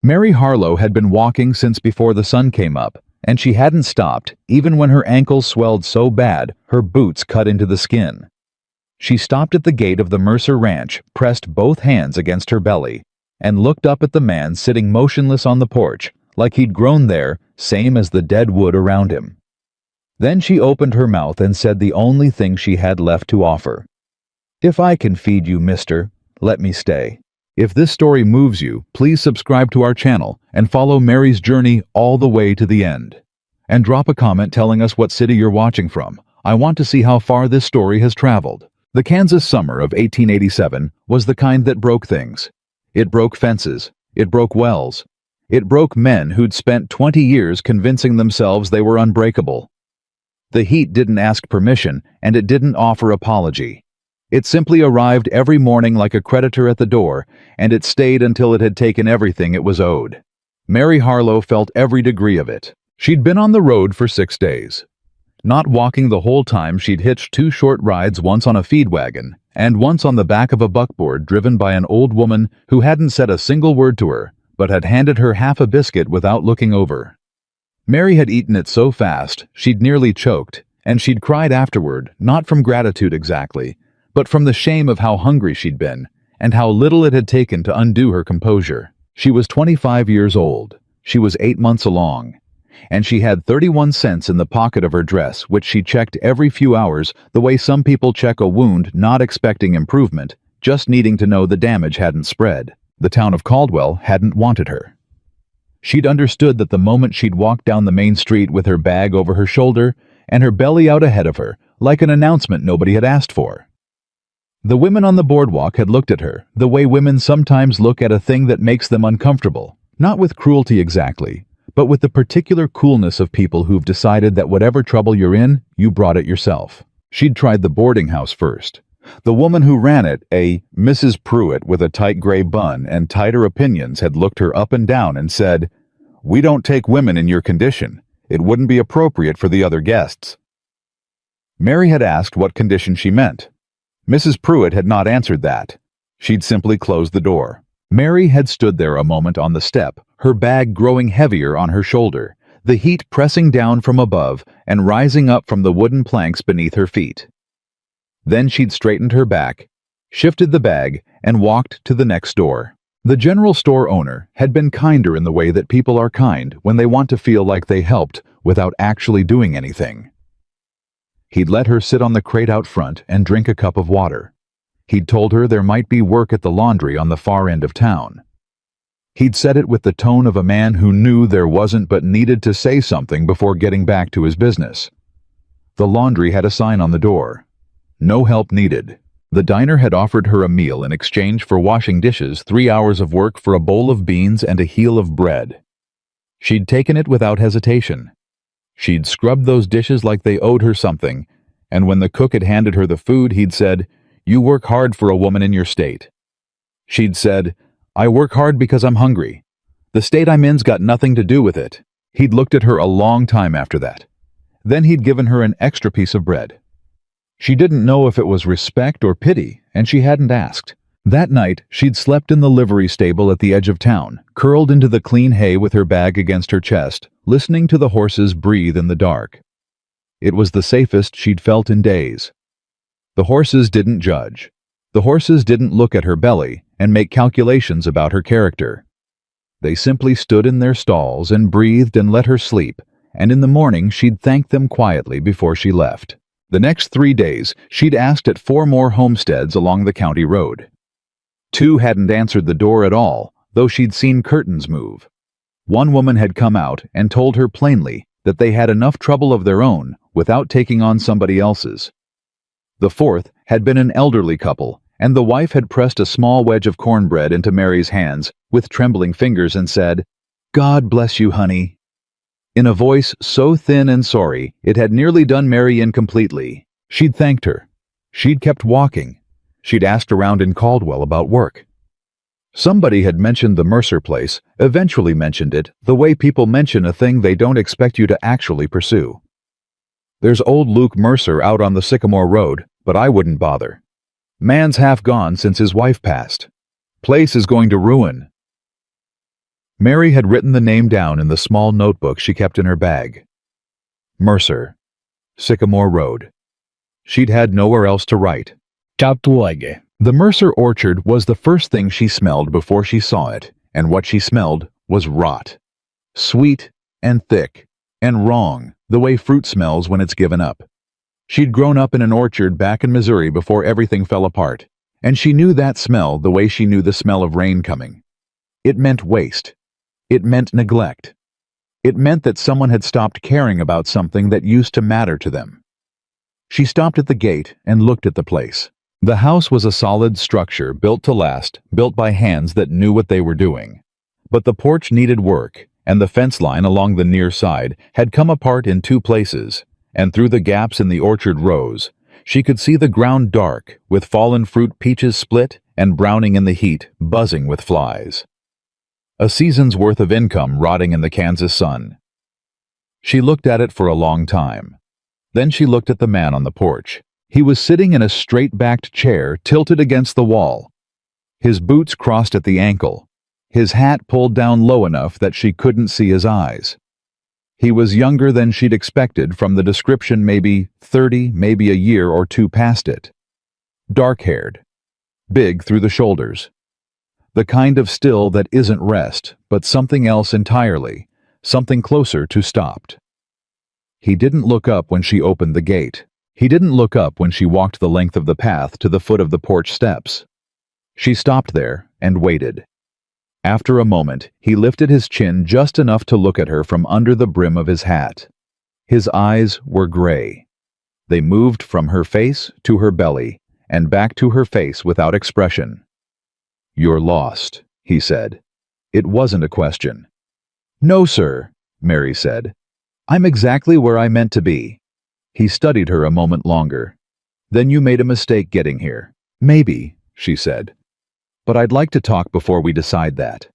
Mary Harlow had been walking since before the sun came up, and she hadn't stopped, even when her ankles swelled so bad her boots cut into the skin. She stopped at the gate of the Mercer Ranch, pressed both hands against her belly, and looked up at the man sitting motionless on the porch, like he'd grown there, same as the dead wood around him. Then she opened her mouth and said the only thing she had left to offer. "If I can feed you, mister, let me stay." If this story moves you, please subscribe to our channel and follow Mary's journey all the way to the end. And drop a comment telling us what city you're watching from. I want to see how far this story has traveled. The Kansas summer of 1887 was the kind that broke things. It broke fences. It broke wells. It broke men who'd spent 20 years convincing themselves they were unbreakable. The heat didn't ask permission, and it didn't offer apology. It simply arrived every morning like a creditor at the door, and it stayed until it had taken everything it was owed. Mary Harlow felt every degree of it. She'd been on the road for 6 days. Not walking the whole time, she'd hitched 2 short rides, once on a feed wagon, and once on the back of a buckboard driven by an old woman who hadn't said a single word to her, but had handed her half a biscuit without looking over. Mary had eaten it so fast, she'd nearly choked, and she'd cried afterward, not from gratitude exactly, but from the shame of how hungry she'd been, and how little it had taken to undo her composure. She was 25 years old. She was 8 months along, and she had 31 cents in the pocket of her dress, which she checked every few hours, the way some people check a wound, not expecting improvement, just needing to know the damage hadn't spread. The town of Caldwell hadn't wanted her. She'd understood that the moment she'd walked down the main street with her bag over her shoulder and her belly out ahead of her, like an announcement nobody had asked for. The women on the boardwalk had looked at her, the way women sometimes look at a thing that makes them uncomfortable, not with cruelty exactly, but with the particular coolness of people who've decided that whatever trouble you're in, you brought it yourself. She'd tried the boarding house first. The woman who ran it, a Mrs. Pruitt with a tight gray bun and tighter opinions, had looked her up and down and said, "We don't take women in your condition. It wouldn't be appropriate for the other guests." Mary had asked what condition she meant. Mrs. Pruitt had not answered that. She'd simply closed the door. Mary had stood there a moment on the step, her bag growing heavier on her shoulder, the heat pressing down from above and rising up from the wooden planks beneath her feet. Then she'd straightened her back, shifted the bag, and walked to the next door. The general store owner had been kinder in the way that people are kind when they want to feel like they helped without actually doing anything. He'd let her sit on the crate out front and drink a cup of water. He'd told her there might be work at the laundry on the far end of town. He'd said it with the tone of a man who knew there wasn't but needed to say something before getting back to his business. The laundry had a sign on the door. No help needed. The diner had offered her a meal in exchange for washing dishes, 3 hours of work for a bowl of beans and a heel of bread. She'd taken it without hesitation. She'd scrubbed those dishes like they owed her something, and when the cook had handed her the food, he'd said, "You work hard for a woman in your state." She'd said, "I work hard because I'm hungry. The state I'm in's got nothing to do with it." He'd looked at her a long time after that. Then he'd given her an extra piece of bread. She didn't know if it was respect or pity, and she hadn't asked. That night, she'd slept in the livery stable at the edge of town, curled into the clean hay with her bag against her chest, listening to the horses breathe in the dark. It was the safest she'd felt in days. The horses didn't judge. The horses didn't look at her belly and make calculations about her character. They simply stood in their stalls and breathed and let her sleep, and in the morning she'd thank them quietly before she left. The next 3 days, she'd asked at 4 more homesteads along the county road. 2 hadn't answered the door at all, though she'd seen curtains move. 1 woman had come out and told her plainly that they had enough trouble of their own without taking on somebody else's. The 4th had been an elderly couple, and the wife had pressed a small wedge of cornbread into Mary's hands with trembling fingers and said, "God bless you, honey," in a voice so thin and sorry it had nearly done Mary in completely. She'd thanked her. She'd kept walking. She'd asked around in Caldwell about work. Somebody had mentioned the Mercer place, eventually mentioned it the way people mention a thing they don't expect you to actually pursue. "There's old Luke Mercer out on the Sycamore Road, but I wouldn't bother. Man's half gone since his wife passed. Place is going to ruin." Mary had written the name down in the small notebook she kept in her bag. Mercer, Sycamore Road. She'd had nowhere else to write. The Mercer orchard was the first thing she smelled before she saw it, and what she smelled was rot. Sweet and thick and wrong, the way fruit smells when it's given up. She'd grown up in an orchard back in Missouri before everything fell apart, and she knew that smell the way she knew the smell of rain coming. It meant waste. It meant neglect. It meant that someone had stopped caring about something that used to matter to them. She stopped at the gate and looked at the place. The house was a solid structure built to last, built by hands that knew what they were doing. But the porch needed work, and the fence line along the near side had come apart in two places, and through the gaps in the orchard rows, she could see the ground dark, with fallen fruit peaches split and browning in the heat, buzzing with flies. A season's worth of income rotting in the Kansas sun. She looked at it for a long time. Then she looked at the man on the porch. He was sitting in a straight-backed chair tilted against the wall. His boots crossed at the ankle, his hat pulled down low enough that she couldn't see his eyes. He was younger than she'd expected from the description, maybe 30, maybe a year or two past it. Dark-haired, big through the shoulders. The kind of still that isn't rest, but something else entirely, something closer to stopped. He didn't look up when she opened the gate. He didn't look up when she walked the length of the path to the foot of the porch steps. She stopped there and waited. After a moment, he lifted his chin just enough to look at her from under the brim of his hat. His eyes were gray. They moved from her face to her belly and back to her face without expression. "You're lost," he said. It wasn't a question. "No, sir," Mary said. "I'm exactly where I meant to be." He studied her a moment longer. "Then you made a mistake getting here." "Maybe," she said. "But I'd like to talk before we decide that."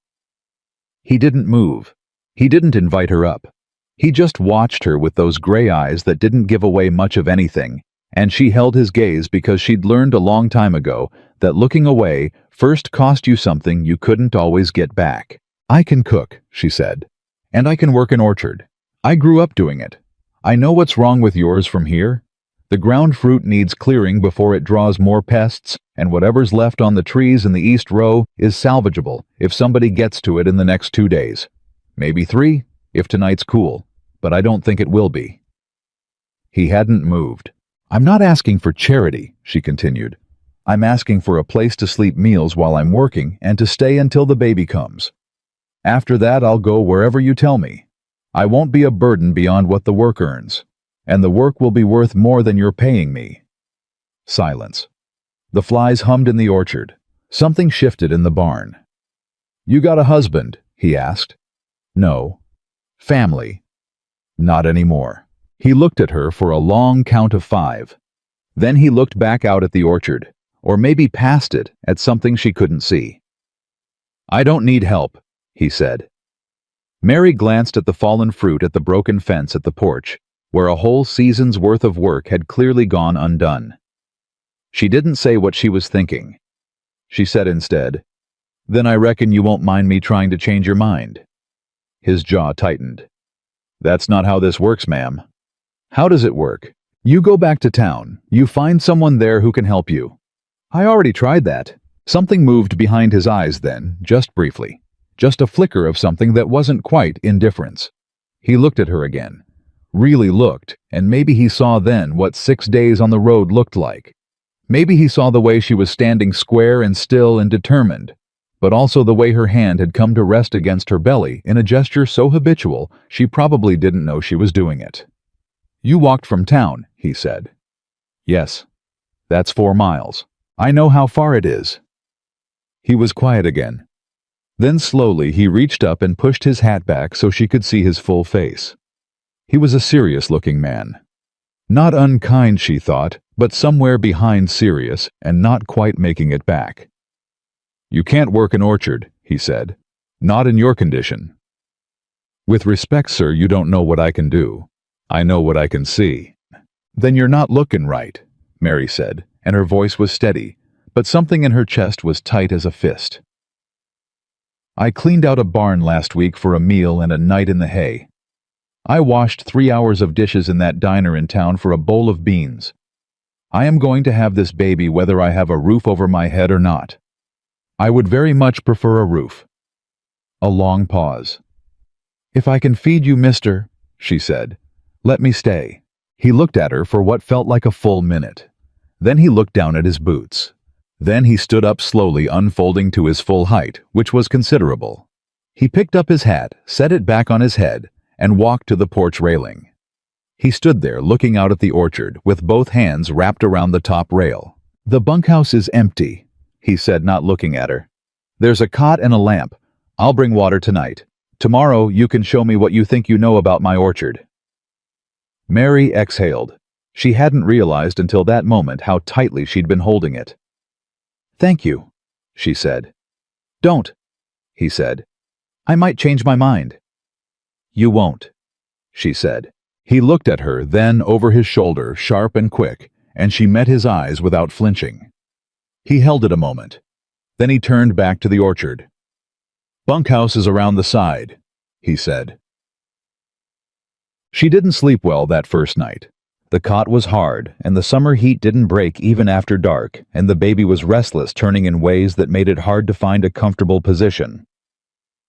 He didn't move. He didn't invite her up. He just watched her with those gray eyes that didn't give away much of anything, and she held his gaze because she'd learned a long time ago that looking away first cost you something you couldn't always get back. "I can cook," she said. "And I can work an orchard. I grew up doing it. I know what's wrong with yours from here. The ground fruit needs clearing before it draws more pests, and whatever's left on the trees in the east row is salvageable if somebody gets to it in the next 2 days. Maybe 3, if tonight's cool, but I don't think it will be." He hadn't moved. "I'm not asking for charity," she continued. "I'm asking for a place to sleep meals while I'm working and to stay until the baby comes. After that, I'll go wherever you tell me. I won't be a burden beyond what the work earns, and the work will be worth more than you're paying me." Silence. The flies hummed in the orchard. Something shifted in the barn. "You got a husband?" he asked. "No." "Family?" "Not anymore." He looked at her for a long count of 5. Then he looked back out at the orchard, or maybe past it at something she couldn't see. "I don't need help," he said. Mary glanced at the fallen fruit at the broken fence at the porch, where a whole season's worth of work had clearly gone undone. She didn't say what she was thinking. She said instead, "Then I reckon you won't mind me trying to change your mind." His jaw tightened. "That's not how this works, ma'am." "How does it work? You go back to town. You find someone there who can help you." "I already tried that." Something moved behind his eyes then, just briefly. Just a flicker of something that wasn't quite indifference. He looked at her again. Really looked, and maybe he saw then what 6 days on the road looked like. Maybe he saw the way she was standing square and still and determined, but also the way her hand had come to rest against her belly in a gesture so habitual she probably didn't know she was doing it. "You walked from town," he said. "Yes. That's 4 miles. I know how far it is." He was quiet again. Then slowly he reached up and pushed his hat back so she could see his full face. He was a serious-looking man. Not unkind, she thought, but somewhere behind serious and not quite making it back. "You can't work an orchard," he said. "Not in your condition." "With respect, sir, you don't know what I can do. I know what I can see." "Then you're not looking right," Mary said, and her voice was steady, but something in her chest was tight as a fist. I cleaned out a barn last week for a meal and a night in the hay. I washed 3 hours of dishes in that diner in town for a bowl of beans. I am going to have this baby whether I have a roof over my head or not. I would very much prefer a roof. A long pause. If I can feed you, mister, she said, let me stay. He looked at her for what felt like a full minute. Then he looked down at his boots. Then he stood up slowly, unfolding to his full height, which was considerable. He picked up his hat, set it back on his head, and walked to the porch railing. He stood there looking out at the orchard, with both hands wrapped around the top rail. The bunkhouse is empty, he said, not looking at her. There's a cot and a lamp. I'll bring water tonight. Tomorrow you can show me what you think you know about my orchard. Mary exhaled. She hadn't realized until that moment how tightly she'd been holding it. Thank you, she said. Don't, he said. I might change my mind. You won't, she said. He looked at her, then over his shoulder, sharp and quick, and she met his eyes without flinching. He held it a moment. Then he turned back to the orchard. Bunkhouse is around the side, he said. She didn't sleep well that first night. The cot was hard, and the summer heat didn't break even after dark, and the baby was restless, turning in ways that made it hard to find a comfortable position.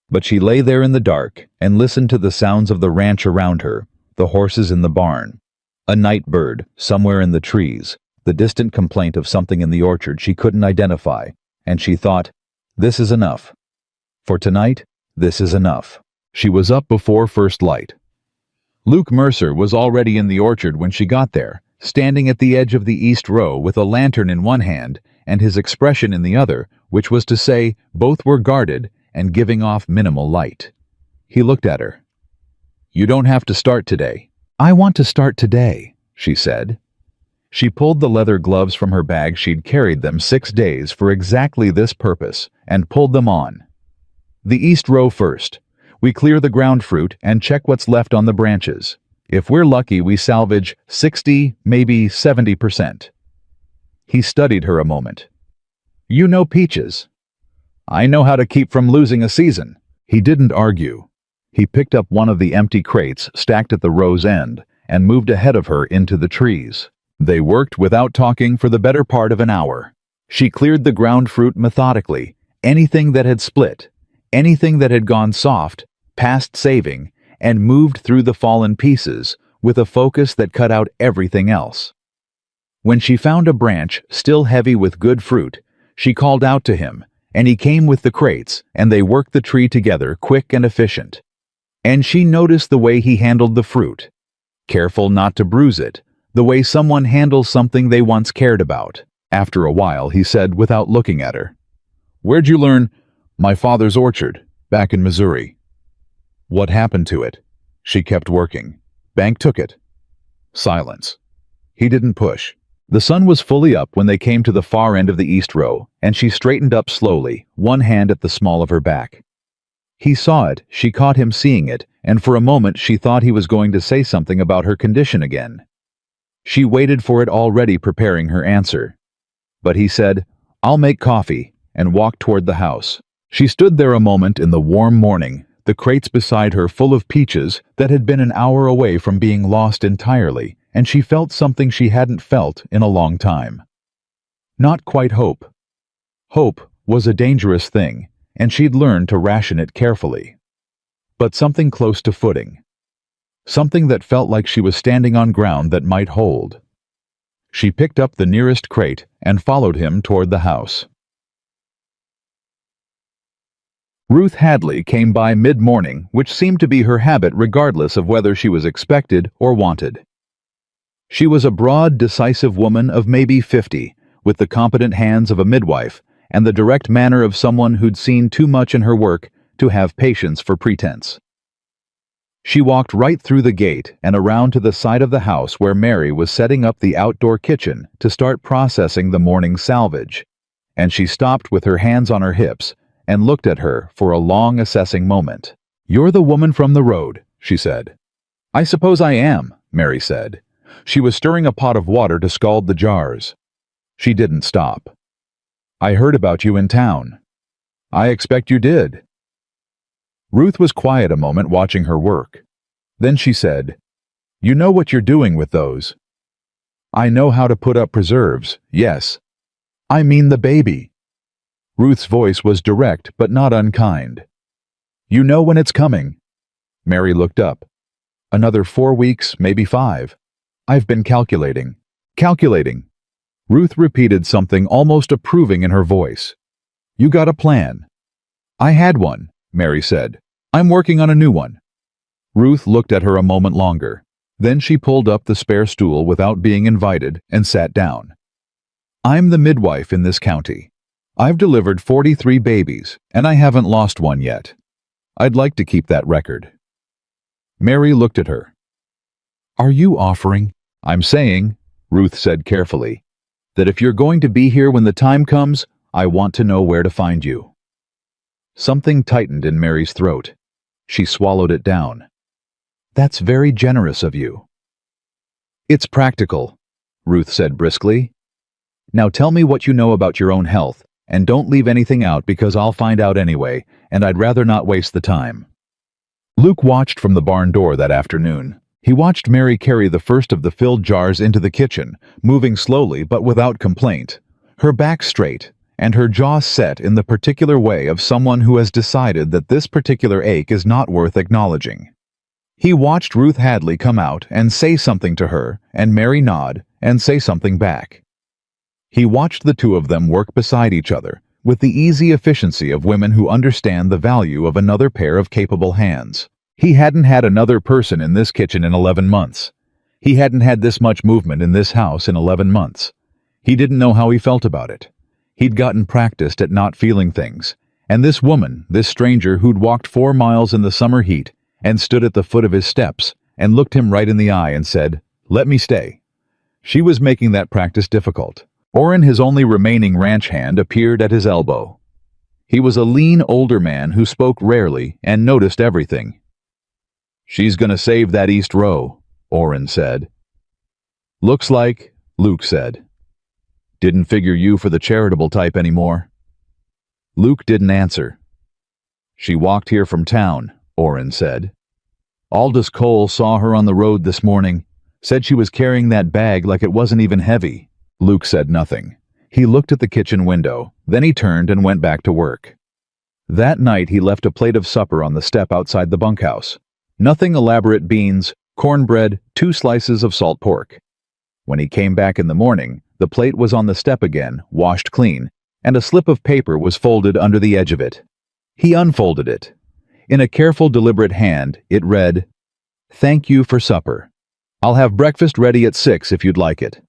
But she lay there in the dark and listened to the sounds of the ranch around her, the horses in the barn, a night bird somewhere in the trees, the distant complaint of something in the orchard she couldn't identify, and she thought, this is enough. For tonight, this is enough. She was up before first light. Luke Mercer was already in the orchard when she got there, standing at the edge of the east row with a lantern in one hand and his expression in the other, which was to say both were guarded and giving off minimal light. He looked at her. You don't have to start today. I want to start today, she said. She pulled the leather gloves from her bag. She'd carried them 6 days for exactly this purpose and pulled them on. The east row first. We clear the ground fruit and check what's left on the branches. If we're lucky, we salvage 60, maybe 70%. He studied her a moment. You know peaches. I know how to keep from losing a season. He didn't argue. He picked up one of the empty crates stacked at the row's end and moved ahead of her into the trees. They worked without talking for the better part of an hour. She cleared the ground fruit methodically, anything that had split, anything that had gone soft, past saving, and moved through the fallen pieces with a focus that cut out everything else. When she found a branch still heavy with good fruit, she called out to him, and he came with the crates, and they worked the tree together, quick and efficient. And she noticed the way he handled the fruit, careful not to bruise it, the way someone handles something they once cared about. After a while, he said without looking at her, Where'd you learn? My father's orchard, back in Missouri. What happened to it? She kept working. Bank took it. Silence. He didn't push. The sun was fully up when they came to the far end of the east row, and she straightened up slowly, one hand at the small of her back. He saw it, she caught him seeing it, and for a moment she thought he was going to say something about her condition again. She waited for it, already preparing her answer. But he said, I'll make coffee, and walked toward the house. She stood there a moment in the warm morning, the crates beside her full of peaches that had been an hour away from being lost entirely, and she felt something she hadn't felt in a long time. Not quite hope. Hope was a dangerous thing, and she'd learned to ration it carefully. But something close to footing. Something that felt like she was standing on ground that might hold. She picked up the nearest crate and followed him toward the house. Ruth Hadley came by mid-morning, which seemed to be her habit regardless of whether she was expected or wanted. She was a broad, decisive woman of maybe 50, with the competent hands of a midwife and the direct manner of someone who'd seen too much in her work to have patience for pretense. She walked right through the gate and around to the side of the house where Mary was setting up the outdoor kitchen to start processing the morning salvage, and she stopped with her hands on her hips and looked at her for a long assessing moment. You're the woman from the road, she said. I suppose I am, Mary said. She was stirring a pot of water to scald the jars. She didn't stop. I heard about you in town. I expect you did. Ruth was quiet a moment watching her work. Then she said, "You know what you're doing with those." "I know how to put up preserves, yes." "I mean the baby." Ruth's voice was direct but not unkind. "You know when it's coming." Mary looked up. "Another 4 weeks, maybe 5. I've been calculating." "Calculating." Ruth repeated something almost approving in her voice. "You got a plan." "I had one," Mary said. "I'm working on a new one." Ruth looked at her a moment longer. Then she pulled up the spare stool without being invited and sat down. "I'm the midwife in this county. I've delivered 43 babies, and I haven't lost one yet. I'd like to keep that record." Mary looked at her. "Are you offering?" "I'm saying," Ruth said carefully, "that if you're going to be here when the time comes, I want to know where to find you." Something tightened in Mary's throat. She swallowed it down. "That's very generous of you." "It's practical," Ruth said briskly. "Now tell me what you know about your own health, and don't leave anything out because I'll find out anyway, and I'd rather not waste the time." Luke watched from the barn door that afternoon. He watched Mary carry the first of the filled jars into the kitchen, moving slowly but without complaint, her back straight, and her jaw set in the particular way of someone who has decided that this particular ache is not worth acknowledging. He watched Ruth Hadley come out and say something to her, and Mary nod and say something back. He watched the two of them work beside each other, with the easy efficiency of women who understand the value of another pair of capable hands. He hadn't had another person in this kitchen in 11 months. He hadn't had this much movement in this house in 11 months. He didn't know how he felt about it. He'd gotten practiced at not feeling things, and this woman, this stranger who'd walked 4 miles in the summer heat and stood at the foot of his steps and looked him right in the eye and said, "Let me stay." She was making that practice difficult. Orrin, his only remaining ranch hand, appeared at his elbow. He was a lean, older man who spoke rarely and noticed everything. "She's gonna save that east row," Orrin said. "Looks like," Luke said. "Didn't figure you for the charitable type anymore." Luke didn't answer. "She walked here from town," Orrin said. "Aldous Cole saw her on the road this morning. Said she was carrying that bag like it wasn't even heavy." Luke said nothing. He looked at the kitchen window, then he turned and went back to work. That night he left a plate of supper on the step outside the bunkhouse. Nothing elaborate: beans, cornbread, 2 slices of salt pork. When he came back in the morning, the plate was on the step again, washed clean, and a slip of paper was folded under the edge of it. He unfolded it. In a careful, deliberate hand, it read, "Thank you for supper. I'll have breakfast ready at 6 if you'd like it.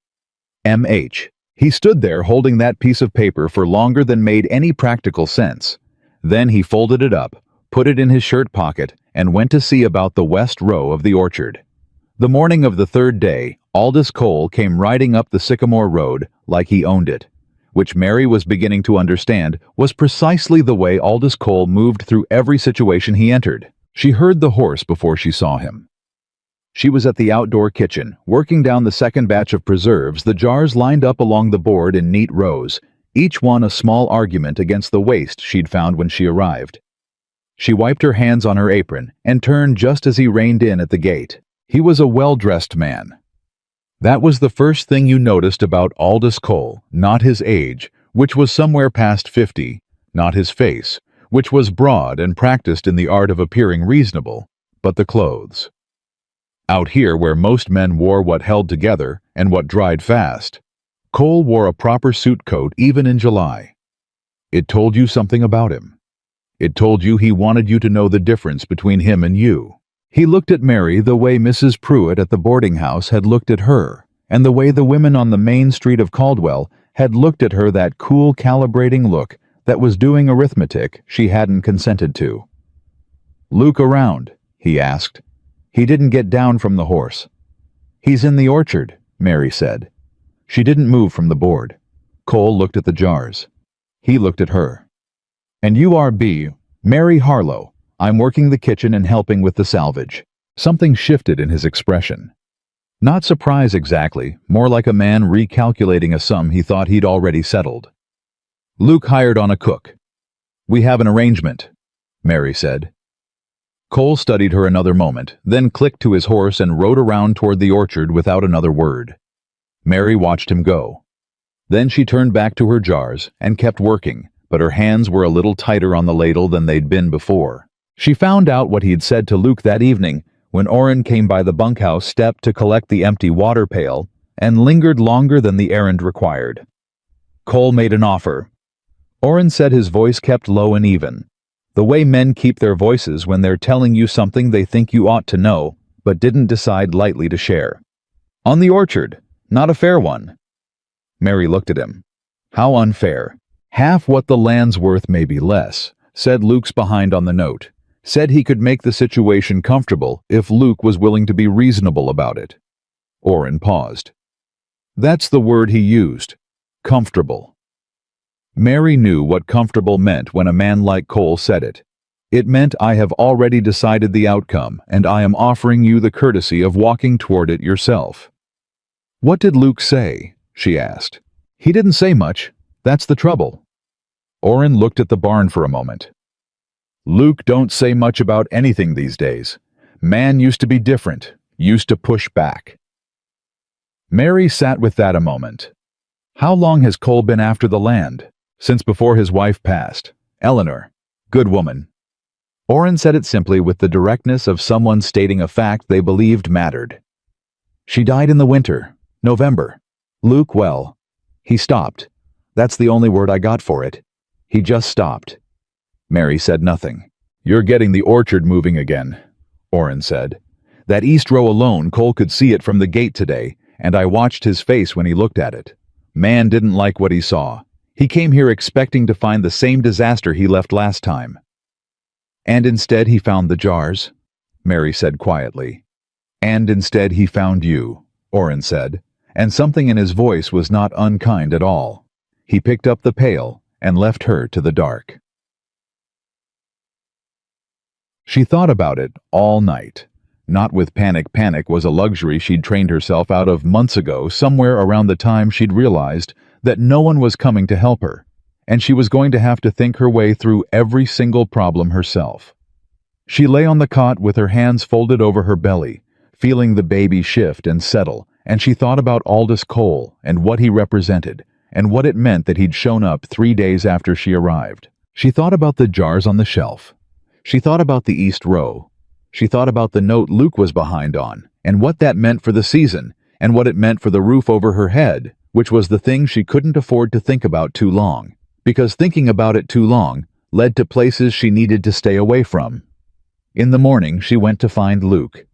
M.H." He stood there holding that piece of paper for longer than made any practical sense. Then he folded it up, put it in his shirt pocket, and went to see about the west row of the orchard. The morning of the 3rd day, Aldous Cole came riding up the Sycamore Road like he owned it, which Mary was beginning to understand was precisely the way Aldous Cole moved through every situation he entered. She heard the horse before she saw him. She was at the outdoor kitchen, working down the second batch of preserves, the jars lined up along the board in neat rows, each one a small argument against the waste she'd found when she arrived. She wiped her hands on her apron and turned just as he reined in at the gate. He was a well-dressed man. That was the first thing you noticed about Aldous Cole, not his age, which was somewhere past 50, not his face, which was broad and practiced in the art of appearing reasonable, but the clothes. Out here, where most men wore what held together and what dried fast, Cole wore a proper suit coat even in July. It told you something about him. It told you he wanted you to know the difference between him and you. He looked at Mary the way Mrs. Pruitt at the boarding house had looked at her, and the way the women on the main street of Caldwell had looked at her, that cool, calibrating look that was doing arithmetic she hadn't consented to. "Luke around?" he asked. He didn't get down from the horse. "He's in the orchard," Mary said. She didn't move from the board. Cole looked at the jars. He looked at her. "And you are B. Mary Harlow. I'm working the kitchen and helping with the salvage." Something shifted in his expression. Not surprise exactly, more like a man recalculating a sum he thought he'd already settled. "Luke hired on a cook." "We have an arrangement," Mary said. Cole studied her another moment, then clicked to his horse and rode around toward the orchard without another word. Mary watched him go. Then she turned back to her jars and kept working, but her hands were a little tighter on the ladle than they'd been before. She found out what he'd said to Luke that evening when Orrin came by the bunkhouse step to collect the empty water pail and lingered longer than the errand required. Cole made an offer. Orrin said his voice kept low and even, the way men keep their voices when they're telling you something they think you ought to know, but didn't decide lightly to share. On the orchard, not a fair one. Mary looked at him. How unfair. Half what the land's worth, maybe less, said Luke's behind on the note. Said he could make the situation comfortable if Luke was willing to be reasonable about it. Orrin paused. That's the word he used. Comfortable. Mary knew what comfortable meant when a man like Cole said it. It meant I have already decided the outcome, and I am offering you the courtesy of walking toward it yourself. What did Luke say? She asked. He didn't say much. That's the trouble. Orrin looked at the barn for a moment. Luke don't say much about anything these days. Man used to be different, used to push back. Mary sat with that a moment. How long has Cole been after the land? Since before his wife passed. Eleanor. Good woman. Orrin said it simply with the directness of someone stating a fact they believed mattered. She died in the winter, November. Luke, well, he stopped. That's the only word I got for it. He just stopped. Mary said nothing. You're getting the orchard moving again, Orrin said. That east row alone, Cole could see it from the gate today, and I watched his face when he looked at it. Man didn't like what he saw. He came here expecting to find the same disaster he left last time. And instead he found the jars, Mary said quietly. And instead he found you, Orrin said, and something in his voice was not unkind at all. He picked up the pail and left her to the dark. She thought about it all night. Not with panic. Panic was a luxury she'd trained herself out of months ago, somewhere around the time she'd realized that no one was coming to help her, and she was going to have to think her way through every single problem herself. She lay on the cot with her hands folded over her belly, feeling the baby shift and settle, and she thought about Aldous Cole and what he represented, and what it meant that he'd shown up 3 days after she arrived. She thought about the jars on the shelf. She thought about the east row. She thought about the note Luke was behind on, and what that meant for the season, and what it meant for the roof over her head, which was the thing she couldn't afford to think about too long, because thinking about it too long led to places she needed to stay away from. In the morning, she went to find Luke.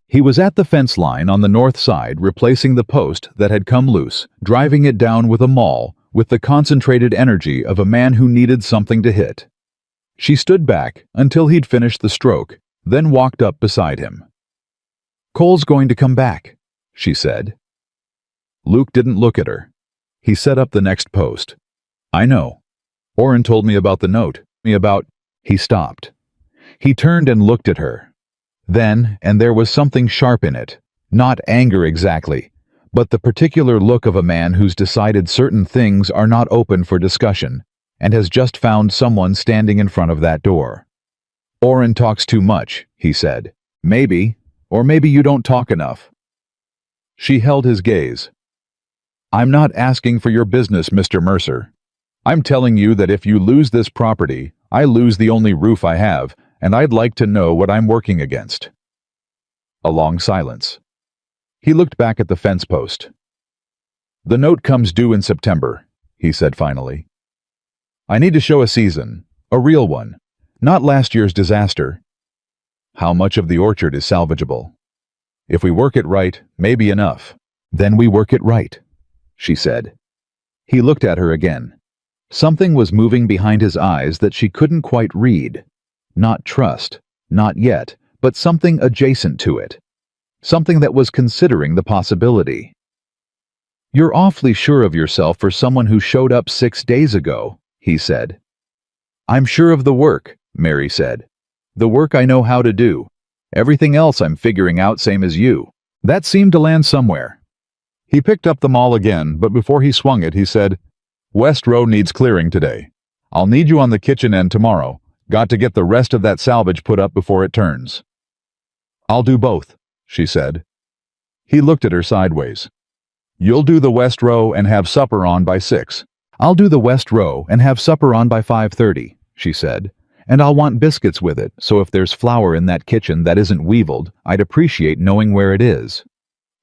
He was at the fence line on the north side, replacing the post that had come loose, driving it down with a maul, with the concentrated energy of a man who needed something to hit. She stood back until he'd finished the stroke, then walked up beside him. Cole's going to come back, she said. Luke didn't look at her. He set up the next post. I know. Orrin told me about the note. He stopped. He turned and looked at her. Then, and there was something sharp in it, not anger exactly, but the particular look of a man who's decided certain things are not open for discussion, and has just found someone standing in front of that door. Orrin talks too much, he said. Maybe, or maybe you don't talk enough. She held his gaze. I'm not asking for your business, Mr. Mercer. I'm telling you that if you lose this property, I lose the only roof I have, and I'd like to know what I'm working against. A long silence. He looked back at the fence post. The note comes due in September, he said finally. I need to show a season, a real one, not last year's disaster. How much of the orchard is salvageable? If we work it right, maybe enough. Then we work it right, she said. He looked at her again. Something was moving behind his eyes that she couldn't quite read. Not trust, not yet, but something adjacent to it. Something that was considering the possibility. You're awfully sure of yourself for someone who showed up 6 days ago, he said. I'm sure of the work, Mary said. The work I know how to do. Everything else I'm figuring out same as you. That seemed to land somewhere. He picked up the maul again, but before he swung it, he said, West Row needs clearing today. I'll need you on the kitchen end tomorrow. Got to get the rest of that salvage put up before it turns. I'll do both, she said. He looked at her sideways. You'll do the west row and have supper on by 6. I'll do the west row and have supper on by 5:30, she said. And I'll want biscuits with it, so if there's flour in that kitchen that isn't weevilled, I'd appreciate knowing where it is.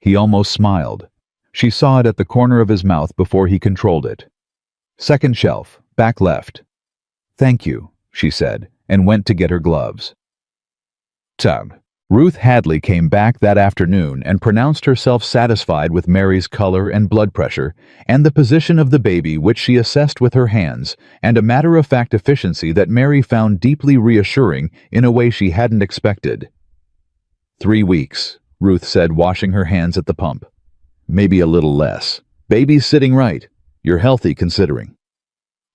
He almost smiled. She saw it at the corner of his mouth before he controlled it. Second shelf, back left. Thank you, she said, and went to get her gloves. Tub. Ruth Hadley came back that afternoon and pronounced herself satisfied with Mary's color and blood pressure and the position of the baby, which she assessed with her hands, and a matter-of-fact efficiency that Mary found deeply reassuring in a way she hadn't expected. 3 weeks, Ruth said, washing her hands at the pump. Maybe a little less. Baby's sitting right. You're healthy considering.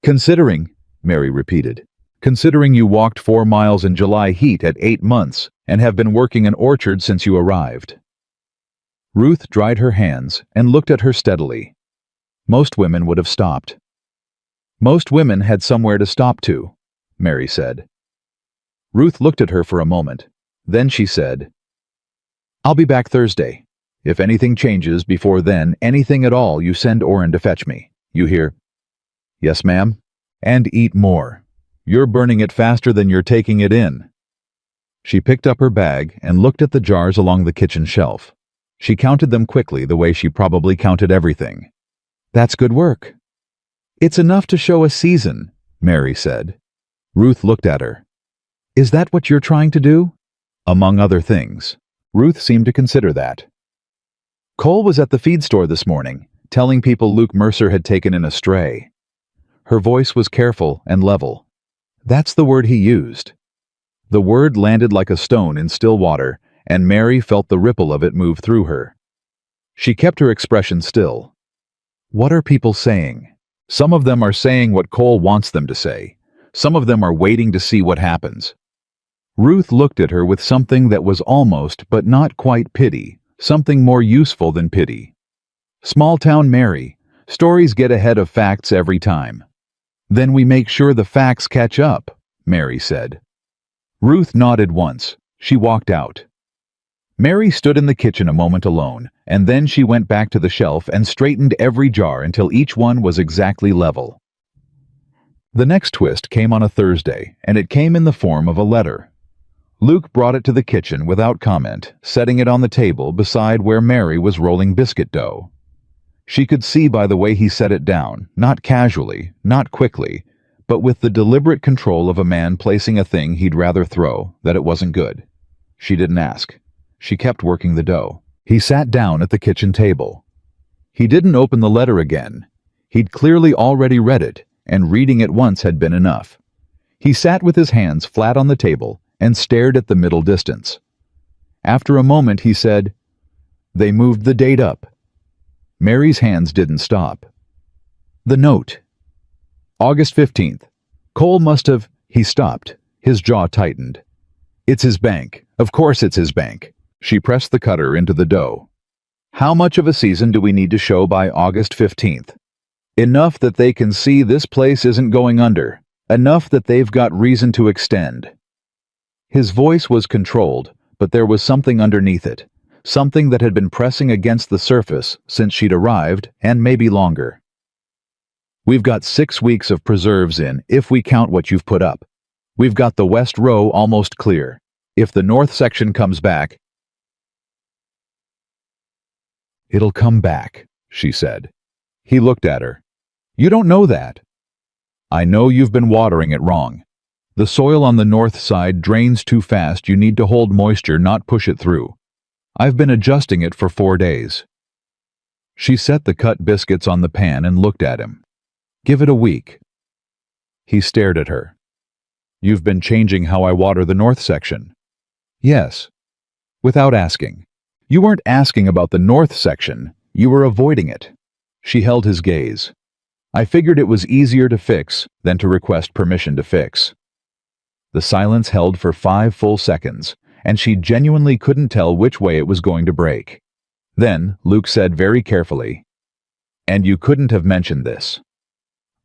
Considering, Mary repeated. Considering you walked 4 miles in July heat at 8 months and have been working an orchard since you arrived. Ruth dried her hands and looked at her steadily. Most women would have stopped. Most women had somewhere to stop to, Mary said. Ruth looked at her for a moment. Then she said, I'll be back Thursday. If anything changes before then, anything at all, you send Orrin to fetch me. You hear? Yes, ma'am. And eat more. You're burning it faster than you're taking it in. She picked up her bag and looked at the jars along the kitchen shelf. She counted them quickly the way she probably counted everything. That's good work. It's enough to show a season, Mary said. Ruth looked at her. Is that what you're trying to do? Among other things. Ruth seemed to consider that. Cole was at the feed store this morning, telling people Luke Mercer had taken in a stray. Her voice was careful and level. That's the word he used. The word landed like a stone in still water, and Mary felt the ripple of it move through her. She kept her expression still. What are people saying? Some of them are saying what Cole wants them to say. Some of them are waiting to see what happens. Ruth looked at her with something that was almost but not quite pity, something more useful than pity. Small-town Mary, stories get ahead of facts every time. Then we make sure the facts catch up, Mary said. Ruth nodded once. She walked out. Mary stood in the kitchen a moment alone, and then she went back to the shelf and straightened every jar until each one was exactly level. The next twist came on a Thursday, and it came in the form of a letter. Luke brought it to the kitchen without comment, setting it on the table beside where Mary was rolling biscuit dough. She could see by the way he set it down, not casually, not quickly, but with the deliberate control of a man placing a thing he'd rather throw, that it wasn't good. She didn't ask. She kept working the dough. He sat down at the kitchen table. He didn't open the letter again. He'd clearly already read it, and reading it once had been enough. He sat with his hands flat on the table and stared at the middle distance. After a moment he said, They moved the date up. Mary's hands didn't stop. The note. August 15th. Cole must have... He stopped. His jaw tightened. It's his bank. Of course it's his bank. She pressed the cutter into the dough. How much of a season do we need to show by August 15th? Enough that they can see this place isn't going under. Enough that they've got reason to extend. His voice was controlled, but there was something underneath it. Something that had been pressing against the surface since she'd arrived, and maybe longer. We've got 6 weeks of preserves in, if we count what you've put up. We've got the west row almost clear. If the north section comes back... It'll come back, she said. He looked at her. You don't know that. I know you've been watering it wrong. The soil on the north side drains too fast. You need to hold moisture, not push it through. I've been adjusting it for 4 days. She set the cut biscuits on the pan and looked at him. Give it a week. He stared at her. You've been changing how I water the north section. Yes. Without asking. You weren't asking about the north section. You were avoiding it. She held his gaze. I figured it was easier to fix than to request permission to fix. The silence held for 5 full seconds, and she genuinely couldn't tell which way it was going to break. Then Luke said very carefully, And you couldn't have mentioned this.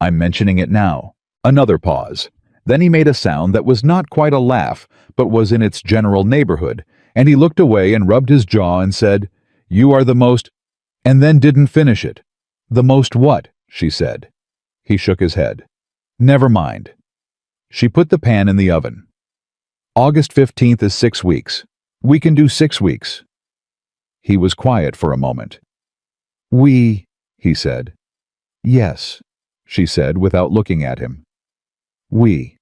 I'm mentioning it now. Another pause. Then he made a sound that was not quite a laugh, but was in its general neighborhood, and he looked away and rubbed his jaw and said, "You are the most—" and then didn't finish it. "The most what?" she said. He shook his head. "Never mind." She put the pan in the oven. "August 15th is 6 weeks. We can do 6 weeks." He was quiet for a moment. He said. "Yes," she said without looking at him. "We."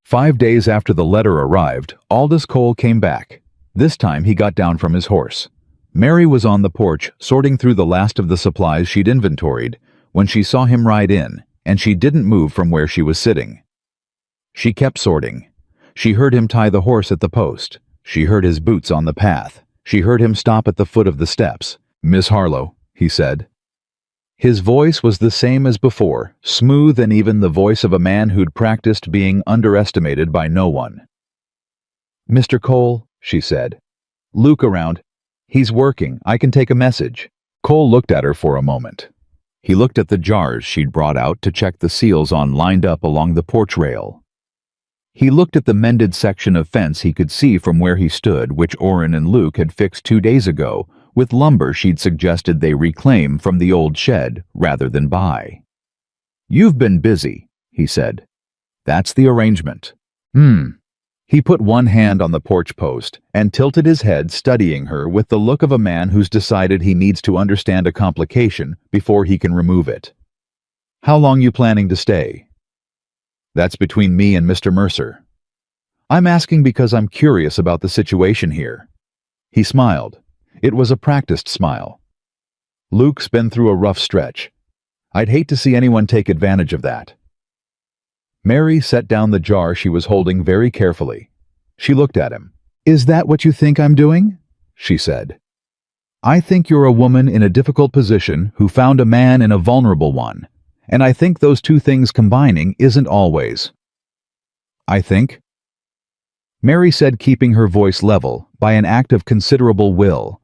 5 days after the letter arrived, Aldous Cole came back. This time he got down from his horse. Mary was on the porch sorting through the last of the supplies she'd inventoried when she saw him ride in, and she didn't move from where she was sitting. She kept sorting. She heard him tie the horse at the post. She heard his boots on the path. She heard him stop at the foot of the steps. "Miss Harlow," he said. His voice was the same as before, smooth and even, the voice of a man who'd practiced being underestimated by no one. "Mr. Cole," she said. "Luke around. He's working. I can take a message." Cole looked at her for a moment. He looked at the jars she'd brought out to check the seals on lined up along the porch rail. He looked at the mended section of fence he could see from where he stood, which Orrin and Luke had fixed 2 days ago, with lumber she'd suggested they reclaim from the old shed rather than buy. "You've been busy," he said. "That's the arrangement." He put one hand on the porch post and tilted his head, studying her with the look of a man who's decided he needs to understand a complication before he can remove it. "How long you planning to stay?" "That's between me and Mr. Mercer. I'm asking because I'm curious about the situation here." He smiled. It was a practiced smile. "Luke's been through a rough stretch. I'd hate to see anyone take advantage of that." Mary set down the jar she was holding very carefully. She looked at him. "Is that what you think I'm doing?" she said. "I think you're a woman in a difficult position who found a man in a vulnerable one, and I think those two things combining isn't always." "I think?" Mary said, keeping her voice level by an act of considerable will,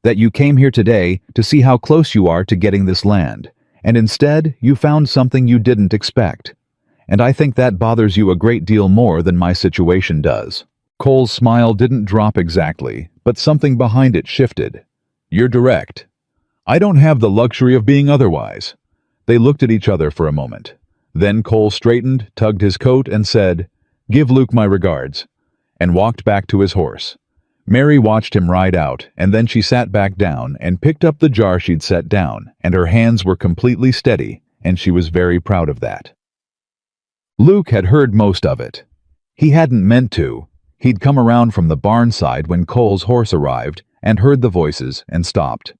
"that you came here today to see how close you are to getting this land, and instead you found something you didn't expect. And I think that bothers you a great deal more than my situation does." Cole's smile didn't drop exactly, but something behind it shifted. "You're direct. I don't have the luxury of being otherwise." They looked at each other for a moment. Then Cole straightened, tugged his coat, and said, "Give Luke my regards," and walked back to his horse. Mary watched him ride out, and then she sat back down and picked up the jar she'd set down, and her hands were completely steady, and she was very proud of that. Luke had heard most of it. He hadn't meant to. He'd come around from the barn side when Cole's horse arrived and heard the voices and stopped.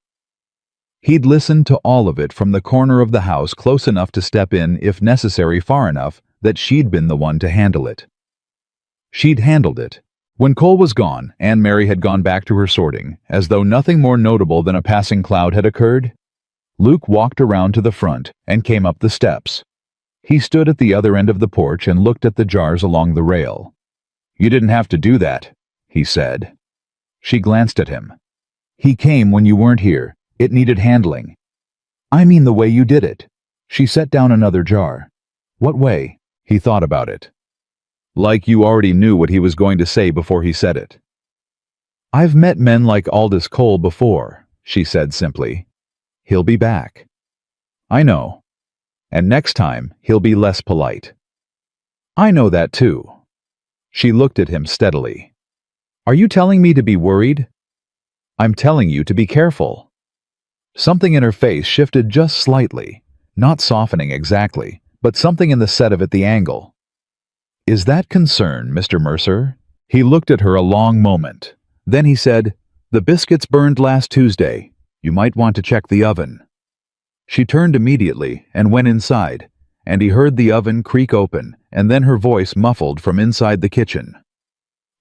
He'd listened to all of it from the corner of the house, close enough to step in, if necessary far enough, that she'd been the one to handle it. She'd handled it. When Cole was gone, Anne Mary had gone back to her sorting, as though nothing more notable than a passing cloud had occurred. Luke walked around to the front and came up the steps. He stood at the other end of the porch and looked at the jars along the rail. "You didn't have to do that," he said. She glanced at him. "He came when you weren't here. It needed handling." "I mean the way you did it." She set down another jar. "What way?" He thought about it. "Like you already knew what he was going to say before he said it." "I've met men like Aldous Cole before," she said simply. "He'll be back." "I know. And next time, he'll be less polite." "I know that too." She looked at him steadily. "Are you telling me to be worried?" "I'm telling you to be careful." Something in her face shifted just slightly, not softening exactly, but something in the set of it, the angle. "Is that concern, Mr. Mercer?" He looked at her a long moment. Then he said, "The biscuits burned last Tuesday. You might want to check the oven." She turned immediately and went inside, and he heard the oven creak open, and then her voice muffled from inside the kitchen.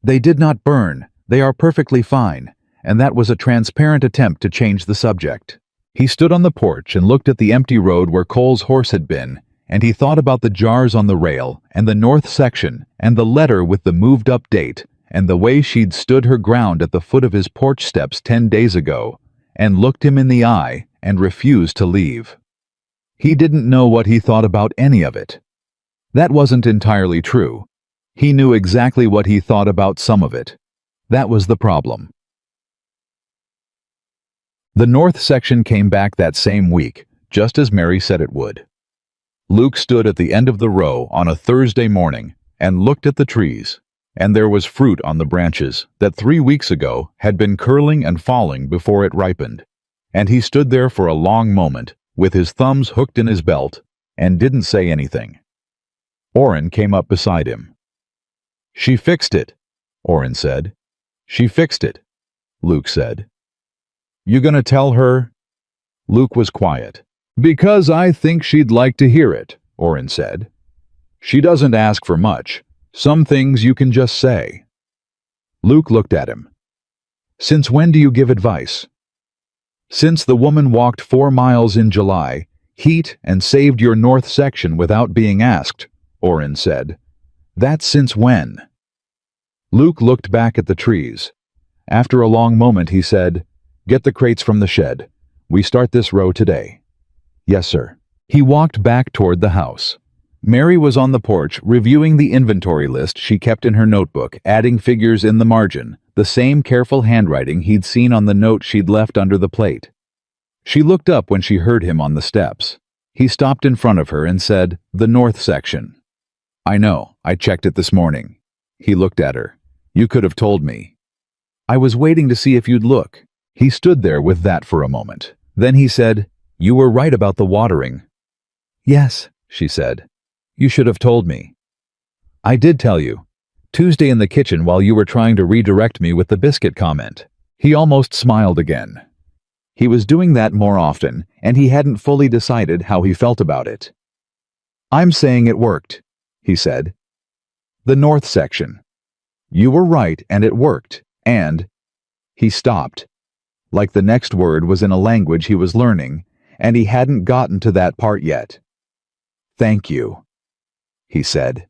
"They did not burn. They are perfectly fine," and that was a transparent attempt to change the subject. He stood on the porch and looked at the empty road where Cole's horse had been, and he thought about the jars on the rail, and the north section, and the letter with the moved-up date, and the way she'd stood her ground at the foot of his porch steps 10 days ago, and looked him in the eye and refused to leave. He didn't know what he thought about any of it. That wasn't entirely true. He knew exactly what he thought about some of it. That was the problem. The north section came back that same week, just as Mary said it would. Luke stood at the end of the row on a Thursday morning and looked at the trees, and there was fruit on the branches that 3 weeks ago had been curling and falling before it ripened, and he stood there for a long moment with his thumbs hooked in his belt and didn't say anything. Orrin came up beside him. "She fixed it," Orrin said. "She fixed it," Luke said. "You gonna tell her?" Luke was quiet. "Because I think she'd like to hear it," Orrin said. "She doesn't ask for much. Some things you can just say." Luke looked at him. "Since when do you give advice?" "Since the woman walked 4 miles in July, heat, and saved your north section without being asked," Orrin said. "That's since when?" Luke looked back at the trees. After a long moment he said, "Get the crates from the shed. We start this row today." "Yes, sir." He walked back toward the house. Mary was on the porch reviewing the inventory list she kept in her notebook, adding figures in the margin, the same careful handwriting he'd seen on the note she'd left under the plate. She looked up when she heard him on the steps. He stopped in front of her and said, "The north section." "I know, I checked it this morning." He looked at her. "You could have told me." "I was waiting to see if you'd look." He stood there with that for a moment. Then he said, "You were right about the watering." "Yes," she said. "You should have told me." "I did tell you. Tuesday in the kitchen while you were trying to redirect me with the biscuit comment." He almost smiled again. He was doing that more often, and he hadn't fully decided how he felt about it. "I'm saying it worked," he said. "The north section. You were right and it worked, and—" He stopped. Like the next word was in a language he was learning, and he hadn't gotten to that part yet. "Thank you," he said.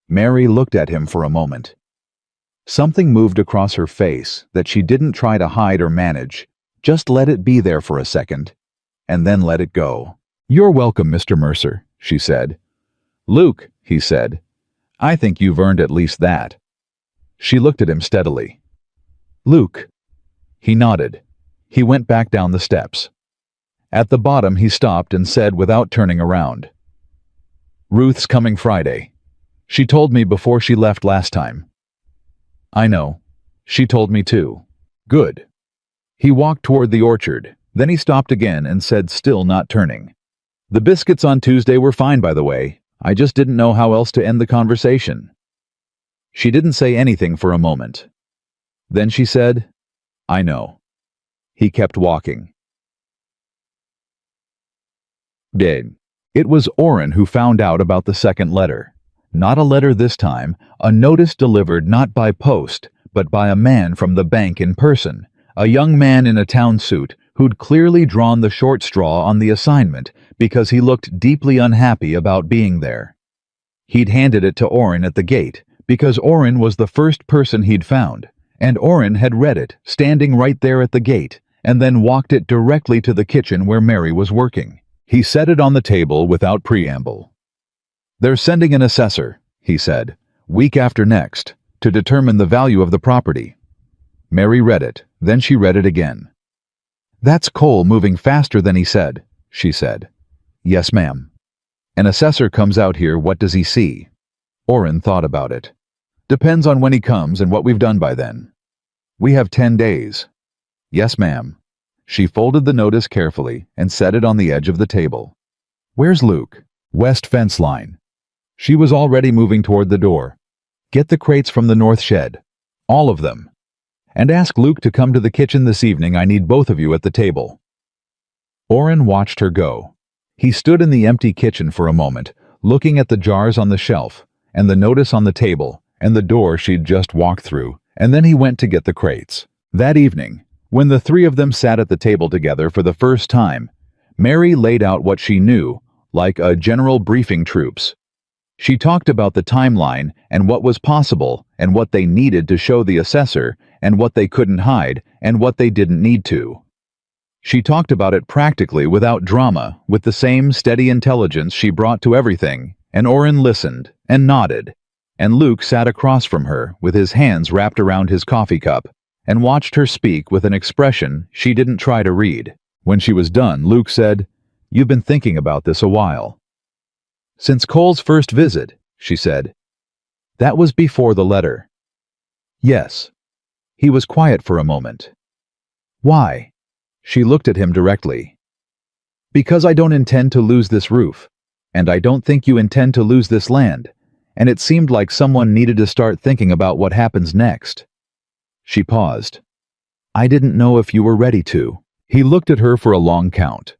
Mary looked at him for a moment. Something moved across her face that she didn't try to hide or manage, just let it be there for a second, and then let it go. "You're welcome, Mr. Mercer," she said. "Luke," he said, "I think you've earned at least that." She looked at him steadily. "Luke." He nodded. He went back down the steps. At the bottom he stopped and said without turning around, "Ruth's coming Friday. She told me before she left last time." "I know. She told me too." "Good." He walked toward the orchard. Then he stopped again and said, still not turning, "The biscuits on Tuesday were fine, by the way. I just didn't know how else to end the conversation." She didn't say anything for a moment. Then she said, "I know." He kept walking. Dead. It was Orrin who found out about the second letter. Not a letter this time, a notice delivered not by post, but by a man from the bank in person, a young man in a town suit who'd clearly drawn the short straw on the assignment because he looked deeply unhappy about being there. He'd handed it to Orrin at the gate because Orrin was the first person he'd found, and Orrin had read it, standing right there at the gate, and then walked it directly to the kitchen where Mary was working. He set it on the table without preamble. "They're sending an assessor," he said, "week after next, to determine the value of the property." Mary read it, then she read it again. "That's Cole moving faster than he said," she said. "Yes, ma'am." "An assessor comes out here, what does he see?" Orrin thought about it. "Depends on when he comes and what we've done by then." "We have 10 days." "Yes, ma'am." She folded the notice carefully and set it on the edge of the table. "Where's Luke?" "West fence line." She was already moving toward the door. "Get the crates from the north shed. All of them. And ask Luke to come to the kitchen this evening. I need both of you at the table." Orrin watched her go. He stood in the empty kitchen for a moment, looking at the jars on the shelf, and the notice on the table, and the door she'd just walked through, and then he went to get the crates. That evening, when the three of them sat at the table together for the first time, Mary laid out what she knew, like a general briefing troops. She talked about the timeline and what was possible and what they needed to show the assessor and what they couldn't hide and what they didn't need to. She talked about it practically without drama, with the same steady intelligence she brought to everything, and Oren listened and nodded, and Luke sat across from her with his hands wrapped around his coffee cup and watched her speak with an expression she didn't try to read. When she was done, Luke said, "You've been thinking about this a while." "Since Cole's first visit," she said. "That was before the letter." "Yes." He was quiet for a moment. "Why?" She looked at him directly. "Because I don't intend to lose this roof, and I don't think you intend to lose this land, and it seemed like someone needed to start thinking about what happens next." She paused. "I didn't know if you were ready to." He looked at her for a long count.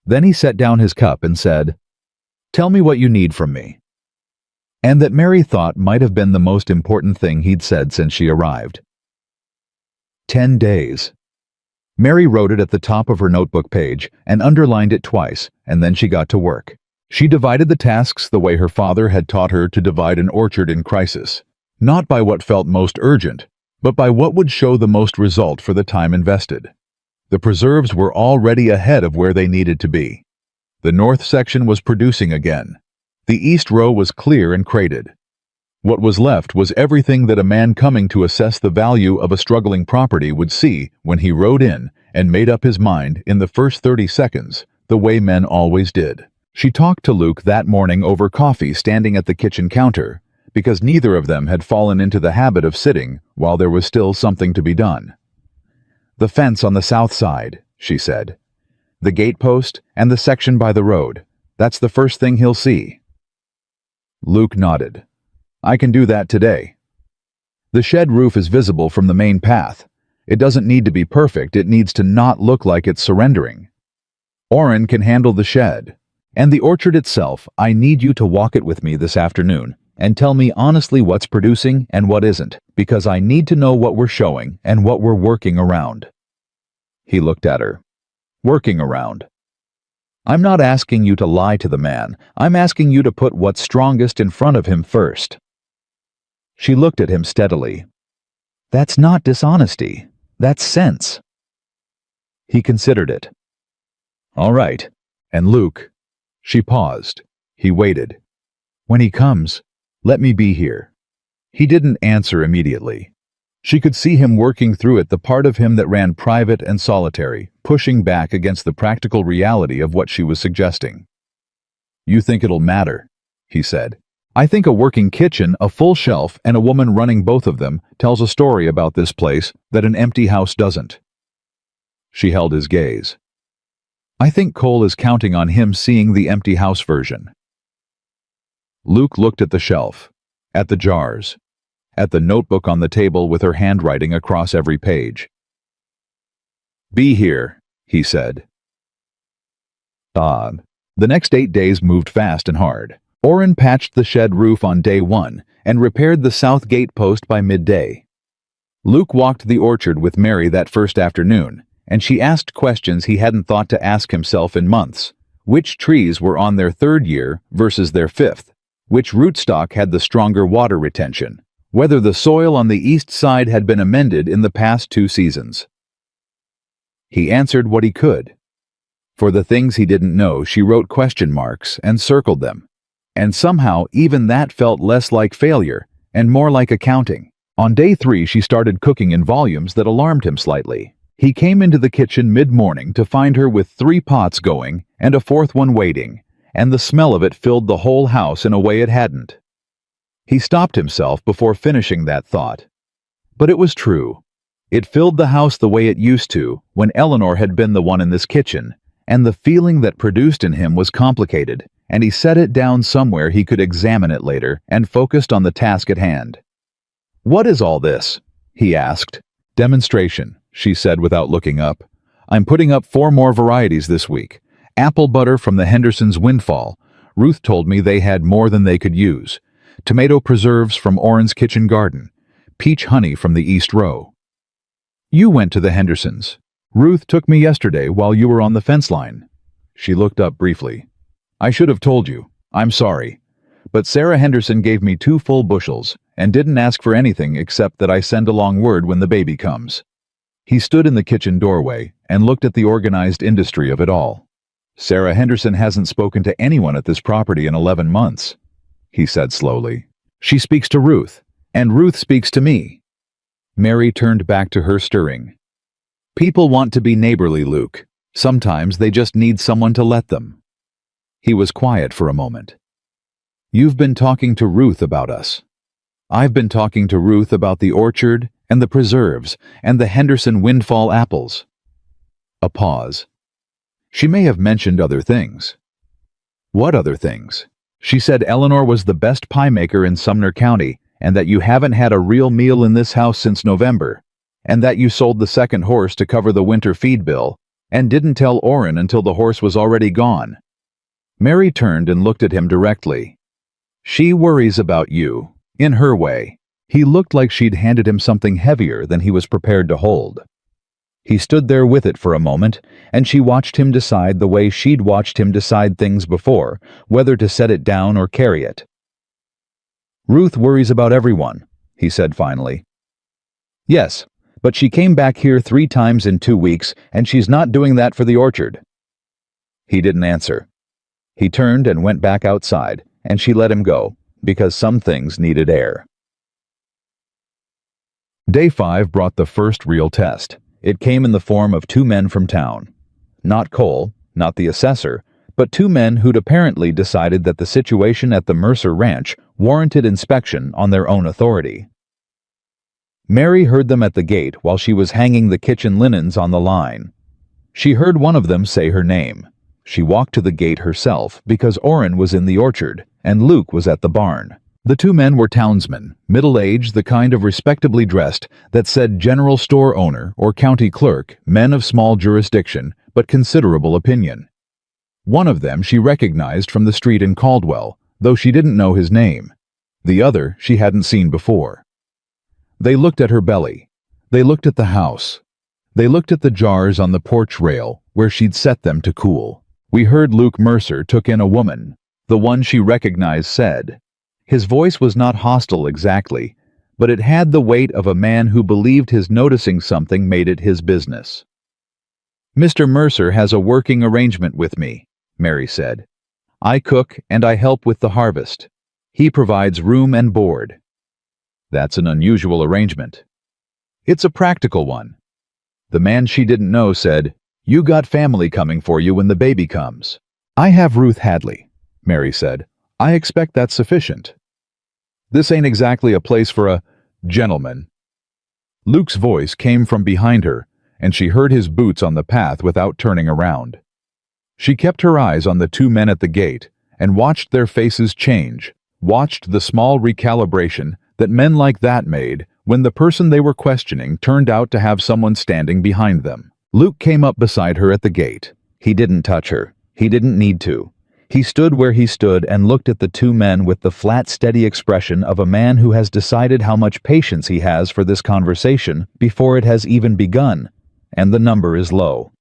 Then he set down his cup and said, "Tell me what you need from me." And that Mary thought might have been the most important thing he'd said since she arrived. 10 days. Mary wrote it at the top of her notebook page and underlined it twice, and then she got to work. She divided the tasks the way her father had taught her to divide an orchard in crisis, not by what felt most urgent, but by what would show the most result for the time invested. The preserves were already ahead of where they needed to be. The north section was producing again. The east row was clear and crated. What was left was everything that a man coming to assess the value of a struggling property would see when he rode in and made up his mind in the first 30 seconds, the way men always did. She talked to Luke that morning over coffee standing at the kitchen counter, because neither of them had fallen into the habit of sitting while there was still something to be done. "The fence on the south side," she said. "The gatepost and the section by the road. That's the first thing he'll see." Luke nodded. "I can do that today." "The shed roof is visible from the main path. It doesn't need to be perfect, it needs to not look like it's surrendering. Oren can handle the shed. And the orchard itself, I need you to walk it with me this afternoon and tell me honestly what's producing and what isn't, because I need to know what we're showing and what we're working around." He looked at her. "Working around. I'm not asking you to lie to the man. I'm asking you to put what's strongest in front of him first." She looked at him steadily. "That's not dishonesty. That's sense." He considered it. "All right. And Luke..." She paused. He waited. "When he comes, let me be here." He didn't answer immediately. She could see him working through it, the part of him that ran private and solitary, pushing back against the practical reality of what she was suggesting. "You think it'll matter," he said. "I think a working kitchen, a full shelf, and a woman running both of them tells a story about this place that an empty house doesn't." She held his gaze. "I think Cole is counting on him seeing the empty house version." Luke looked at the shelf, at the jars, at the notebook on the table with her handwriting across every page. "Be here," he said. The next 8 days moved fast and hard. Oren patched the shed roof on day 1 and repaired the south gate post by midday. Luke walked the orchard with Mary that first afternoon, and she asked questions he hadn't thought to ask himself in months. Which trees were on their 3rd year versus their 5th? Which rootstock had the stronger water retention? Whether the soil on the east side had been amended in the past 2 seasons. He answered what he could. For the things he didn't know, she wrote question marks and circled them. And somehow even that felt less like failure and more like accounting. On day 3, she started cooking in volumes that alarmed him slightly. He came into the kitchen mid-morning to find her with 3 pots going and a 4th one waiting, and the smell of it filled the whole house in a way it hadn't. He stopped himself before finishing that thought. But it was true. It filled the house the way it used to when Eleanor had been the one in this kitchen, and the feeling that produced in him was complicated, and he set it down somewhere he could examine it later and focused on the task at hand. "What is all this?" he asked. "Demonstration," she said without looking up. "I'm putting up 4 more varieties this week. Apple butter from the Hendersons' Windfall. Ruth told me they had more than they could use. Tomato preserves from Oren's kitchen garden. Peach honey from the East Row." "You went to the Hendersons. Ruth took me yesterday while you were on the fence line." She looked up briefly. "I should have told you. I'm sorry. But Sarah Henderson gave me 2 full bushels and didn't ask for anything except that I send along word when the baby comes." He stood in the kitchen doorway and looked at the organized industry of it all. "Sarah Henderson hasn't spoken to anyone at this property in 11 months, he said slowly. "She speaks to Ruth, and Ruth speaks to me." Mary turned back to her stirring. "People want to be neighborly, Luke. Sometimes they just need someone to let them." He was quiet for a moment. "You've been talking to Ruth about us. I've been talking to Ruth about the orchard and the preserves and the Henderson windfall apples." A pause. "She may have mentioned other things." "What other things?" "She said Eleanor was the best pie maker in Sumner County, and that you haven't had a real meal in this house since November, and that you sold the second horse to cover the winter feed bill, and didn't tell Orrin until the horse was already gone." Mary turned and looked at him directly. "She worries about you, in her way." He looked like she'd handed him something heavier than he was prepared to hold. He stood there with it for a moment, and she watched him decide the way she'd watched him decide things before, whether to set it down or carry it. "Ruth worries about everyone," he said finally. "Yes, but she came back here 3 times in 2 weeks, and she's not doing that for the orchard." He didn't answer. He turned and went back outside, and she let him go, because some things needed air. Day 5 brought the first real test. It came in the form of 2 men from town. Not Cole, not the assessor, but 2 men who'd apparently decided that the situation at the Mercer Ranch warranted inspection on their own authority. Mary heard them at the gate while she was hanging the kitchen linens on the line. She heard one of them say her name. She walked to the gate herself because Orrin was in the orchard and Luke was at the barn. The 2 men were townsmen, middle-aged, the kind of respectably dressed that said general store owner or county clerk, men of small jurisdiction but considerable opinion. One of them she recognized from the street in Caldwell, though she didn't know his name. The other she hadn't seen before. They looked at her belly. They looked at the house. They looked at the jars on the porch rail where she'd set them to cool. We heard Luke Mercer took in a woman. The one she recognized said. His voice was not hostile exactly, but it had the weight of a man who believed his noticing something made it his business. "Mr. Mercer has a working arrangement with me," Mary said. "I cook and I help with the harvest. He provides room and board." "That's an unusual arrangement." "It's a practical one." The man she didn't know said, "You got family coming for you when the baby comes." "I have Ruth Hadley," Mary said. "I expect that's sufficient." "This ain't exactly a place for a gentleman." Luke's voice came from behind her, and she heard his boots on the path without turning around. She kept her eyes on the 2 men at the gate and watched their faces change, watched the small recalibration that men like that made when the person they were questioning turned out to have someone standing behind them. Luke came up beside her at the gate. He didn't touch her. He didn't need to. He stood where he stood and looked at the 2 men with the flat, steady expression of a man who has decided how much patience he has for this conversation before it has even begun, and the number is low.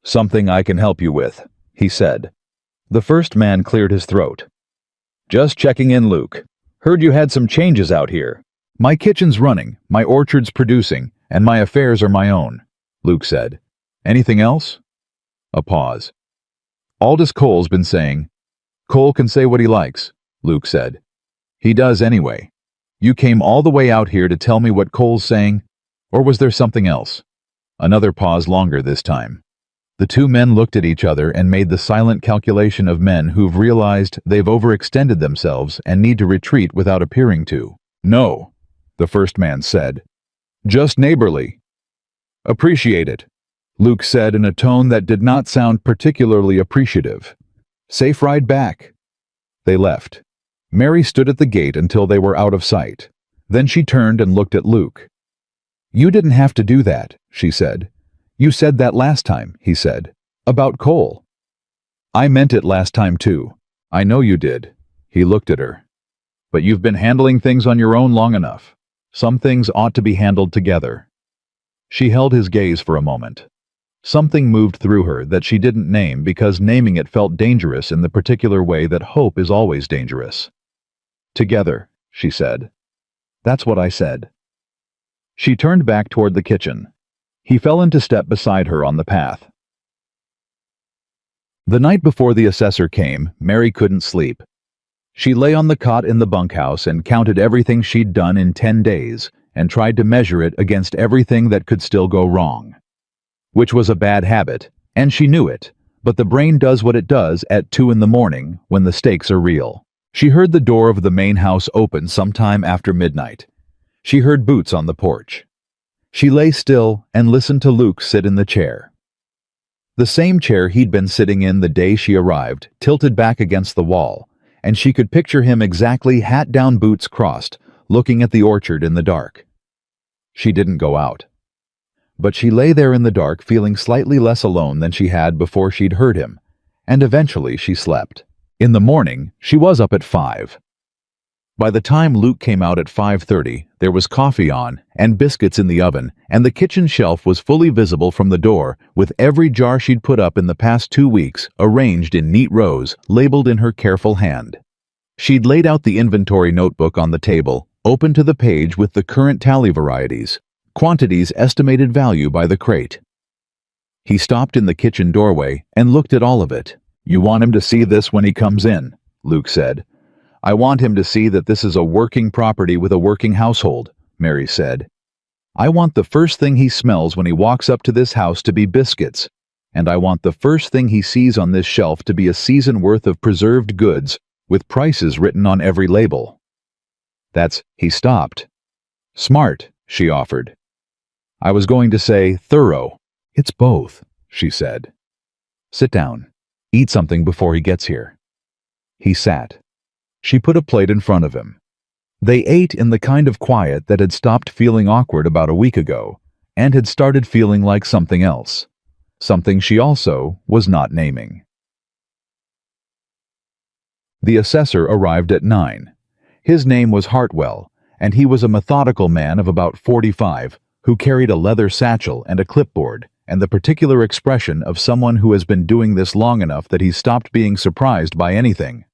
"Something I can help you with," he said. The first man cleared his throat. "Just checking in, Luke. Heard you had some changes out here." "My kitchen's running, my orchard's producing, and my affairs are my own," Luke said. "Anything else?" A pause. "Aldous Cole's been saying." "Cole can say what he likes," Luke said. "He does anyway. You came all the way out here to tell me what Cole's saying? Or was there something else?" Another pause, longer this time. The 2 men looked at each other and made the silent calculation of men who've realized they've overextended themselves and need to retreat without appearing to. "No," the first man said. "Just neighborly." "Appreciate it," Luke said in a tone that did not sound particularly appreciative. "Safe ride back." They left. Mary stood at the gate until they were out of sight. Then she turned and looked at Luke. "You didn't have to do that," she said. "You said that last time," he said. "About Cole." "I meant it last time too. I know you did." He looked at her. "But you've been handling things on your own long enough. Some things ought to be handled together." She held his gaze for a moment. Something moved through her that she didn't name because naming it felt dangerous in the particular way that hope is always dangerous. "Together," she said. "That's what I said." She turned back toward the kitchen. He fell into step beside her on the path. The night before the assessor came, Mary couldn't sleep. She lay on the cot in the bunkhouse and counted everything she'd done in 10 days and tried to measure it against everything that could still go wrong. Which was a bad habit, and she knew it, but the brain does what it does at 2 in the morning when the stakes are real. She heard the door of the main house open sometime after midnight. She heard boots on the porch. She lay still and listened to Luke sit in the chair. The same chair he'd been sitting in the day she arrived, tilted back against the wall, and she could picture him exactly hat down, boots crossed, looking at the orchard in the dark. She didn't go out. But she lay there in the dark, feeling slightly less alone than she had before she'd heard him, and eventually she slept. In the morning, she was up at 5. By the time Luke came out at 5:30, there was coffee on and biscuits in the oven, and the kitchen shelf was fully visible from the door, with every jar she'd put up in the past 2 weeks arranged in neat rows, labeled in her careful hand. She'd laid out the inventory notebook on the table, open to the page with the current tally varieties, quantities, estimated value by the crate. He stopped in the kitchen doorway and looked at all of it. "You want him to see this when he comes in," Luke said. "I want him to see that this is a working property with a working household," Mary said. "I want the first thing he smells when he walks up to this house to be biscuits, and I want the first thing he sees on this shelf to be a season worth of preserved goods with prices written on every label." He stopped. "Smart," she offered. "I was going to say thorough." "It's both," she said. "Sit down. Eat something before he gets here." He sat. She put a plate in front of him. They ate in the kind of quiet that had stopped feeling awkward about a week ago and had started feeling like something else, something she also was not naming. The assessor arrived at 9. His name was Hartwell, and he was a methodical man of about 45 who carried a leather satchel and a clipboard, and the particular expression of someone who has been doing this long enough that he's stopped being surprised by anything.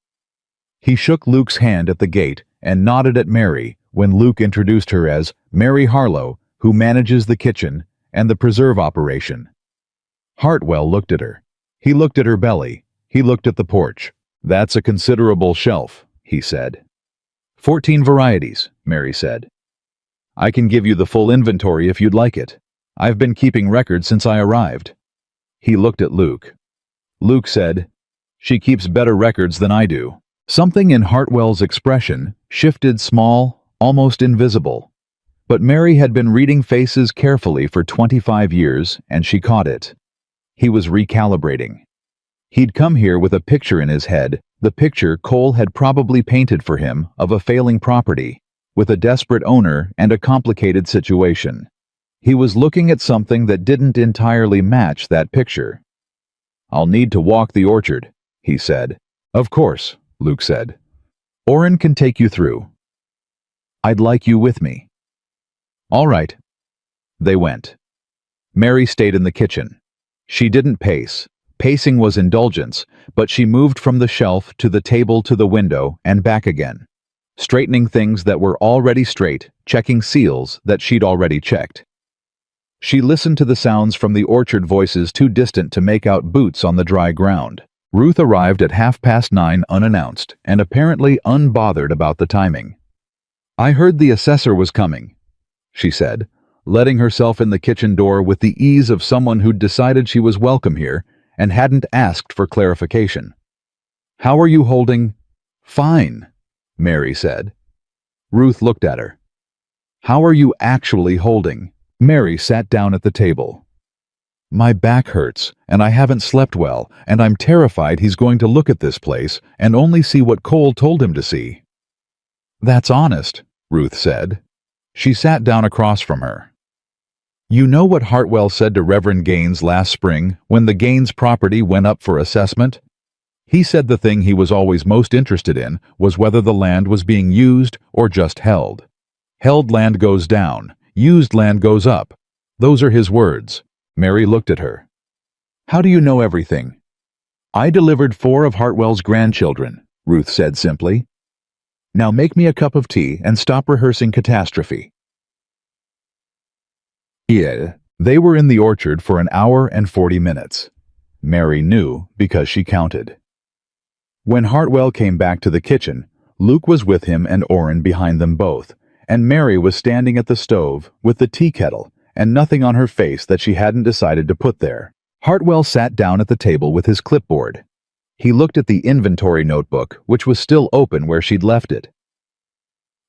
He shook Luke's hand at the gate and nodded at Mary when Luke introduced her as Mary Harlow, who manages the kitchen and the preserve operation. Hartwell looked at her. He looked at her belly. He looked at the porch. "That's a considerable shelf," he said. 14 varieties, Mary said. "I can give you the full inventory if you'd like it. I've been keeping records since I arrived." He looked at Luke. Luke said, "She keeps better records than I do." Something in Hartwell's expression shifted, small, almost invisible. But Mary had been reading faces carefully for 25 years, and she caught it. He was recalibrating. He'd come here with a picture in his head, the picture Cole had probably painted for him of a failing property, with a desperate owner and a complicated situation. He was looking at something that didn't entirely match that picture. "I'll need to walk the orchard," he said. "Of course," Luke said. "Orrin can take you through." "I'd like you with me." "All right." They went. Mary stayed in the kitchen. She didn't pace. Pacing was indulgence, but she moved from the shelf to the table to the window and back again, straightening things that were already straight, checking seals that she'd already checked. She listened to the sounds from the orchard, voices too distant to make out boots on the dry ground. Ruth arrived at 9:30 unannounced and apparently unbothered about the timing. "I heard the assessor was coming," she said, letting herself in the kitchen door with the ease of someone who'd decided she was welcome here and hadn't asked for clarification. "How are you holding?" "Fine," Mary said. Ruth looked at her. "How are you actually holding?" Mary sat down at the table. "My back hurts, and I haven't slept well, and I'm terrified he's going to look at this place and only see what Cole told him to see." "That's honest," Ruth said. She sat down across from her. "You know what Hartwell said to Reverend Gaines last spring when the Gaines property went up for assessment? He said the thing he was always most interested in was whether the land was being used or just held. Held land goes down, used land goes up. Those are his words." Mary looked at her. "How do you know everything?" "I delivered 4 of Hartwell's grandchildren," Ruth said simply. "Now make me a cup of tea and stop rehearsing catastrophe." "Yeah, They were in the orchard for an hour and 40 minutes. Mary knew because she counted. When Hartwell came back to the kitchen, Luke was with him and Orrin behind them both, and Mary was standing at the stove with the tea kettle and nothing on her face that she hadn't decided to put there. Hartwell sat down at the table with his clipboard. He looked at the inventory notebook, which was still open where she'd left it.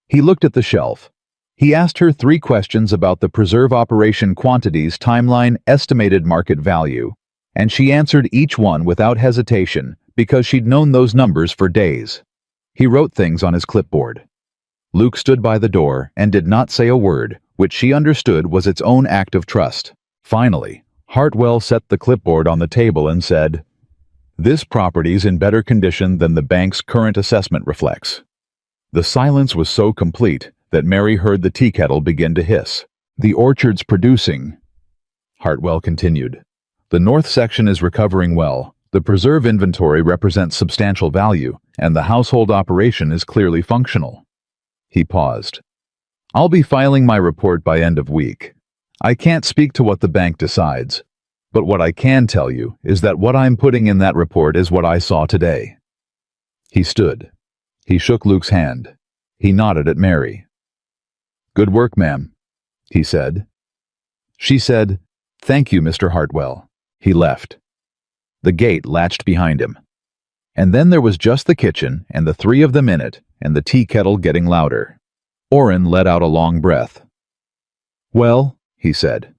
He looked at the shelf. He asked her 3 questions about the preserve operation quantities, timeline, estimated market value, and she answered each one without hesitation because she'd known those numbers for days. He wrote things on his clipboard. Luke stood by the door and did not say a word, which she understood was its own act of trust. Finally, Hartwell set the clipboard on the table and said, "This property's in better condition than the bank's current assessment reflects." The silence was so complete that Mary heard the tea kettle begin to hiss. "The orchard's producing," Hartwell continued. "The north section is recovering well. The preserve inventory represents substantial value, and the household operation is clearly functional." He paused. "I'll be filing my report by end of week. I can't speak to what the bank decides, but what I can tell you is that what I'm putting in that report is what I saw today." He stood. He shook Luke's hand. He nodded at Mary. "Good work, ma'am," he said. She said, "Thank you, Mr. Hartwell." He left. The gate latched behind him. And then there was just the kitchen and the 3 of them in it, and the tea kettle getting louder. Orrin let out a long breath. "Well," he said.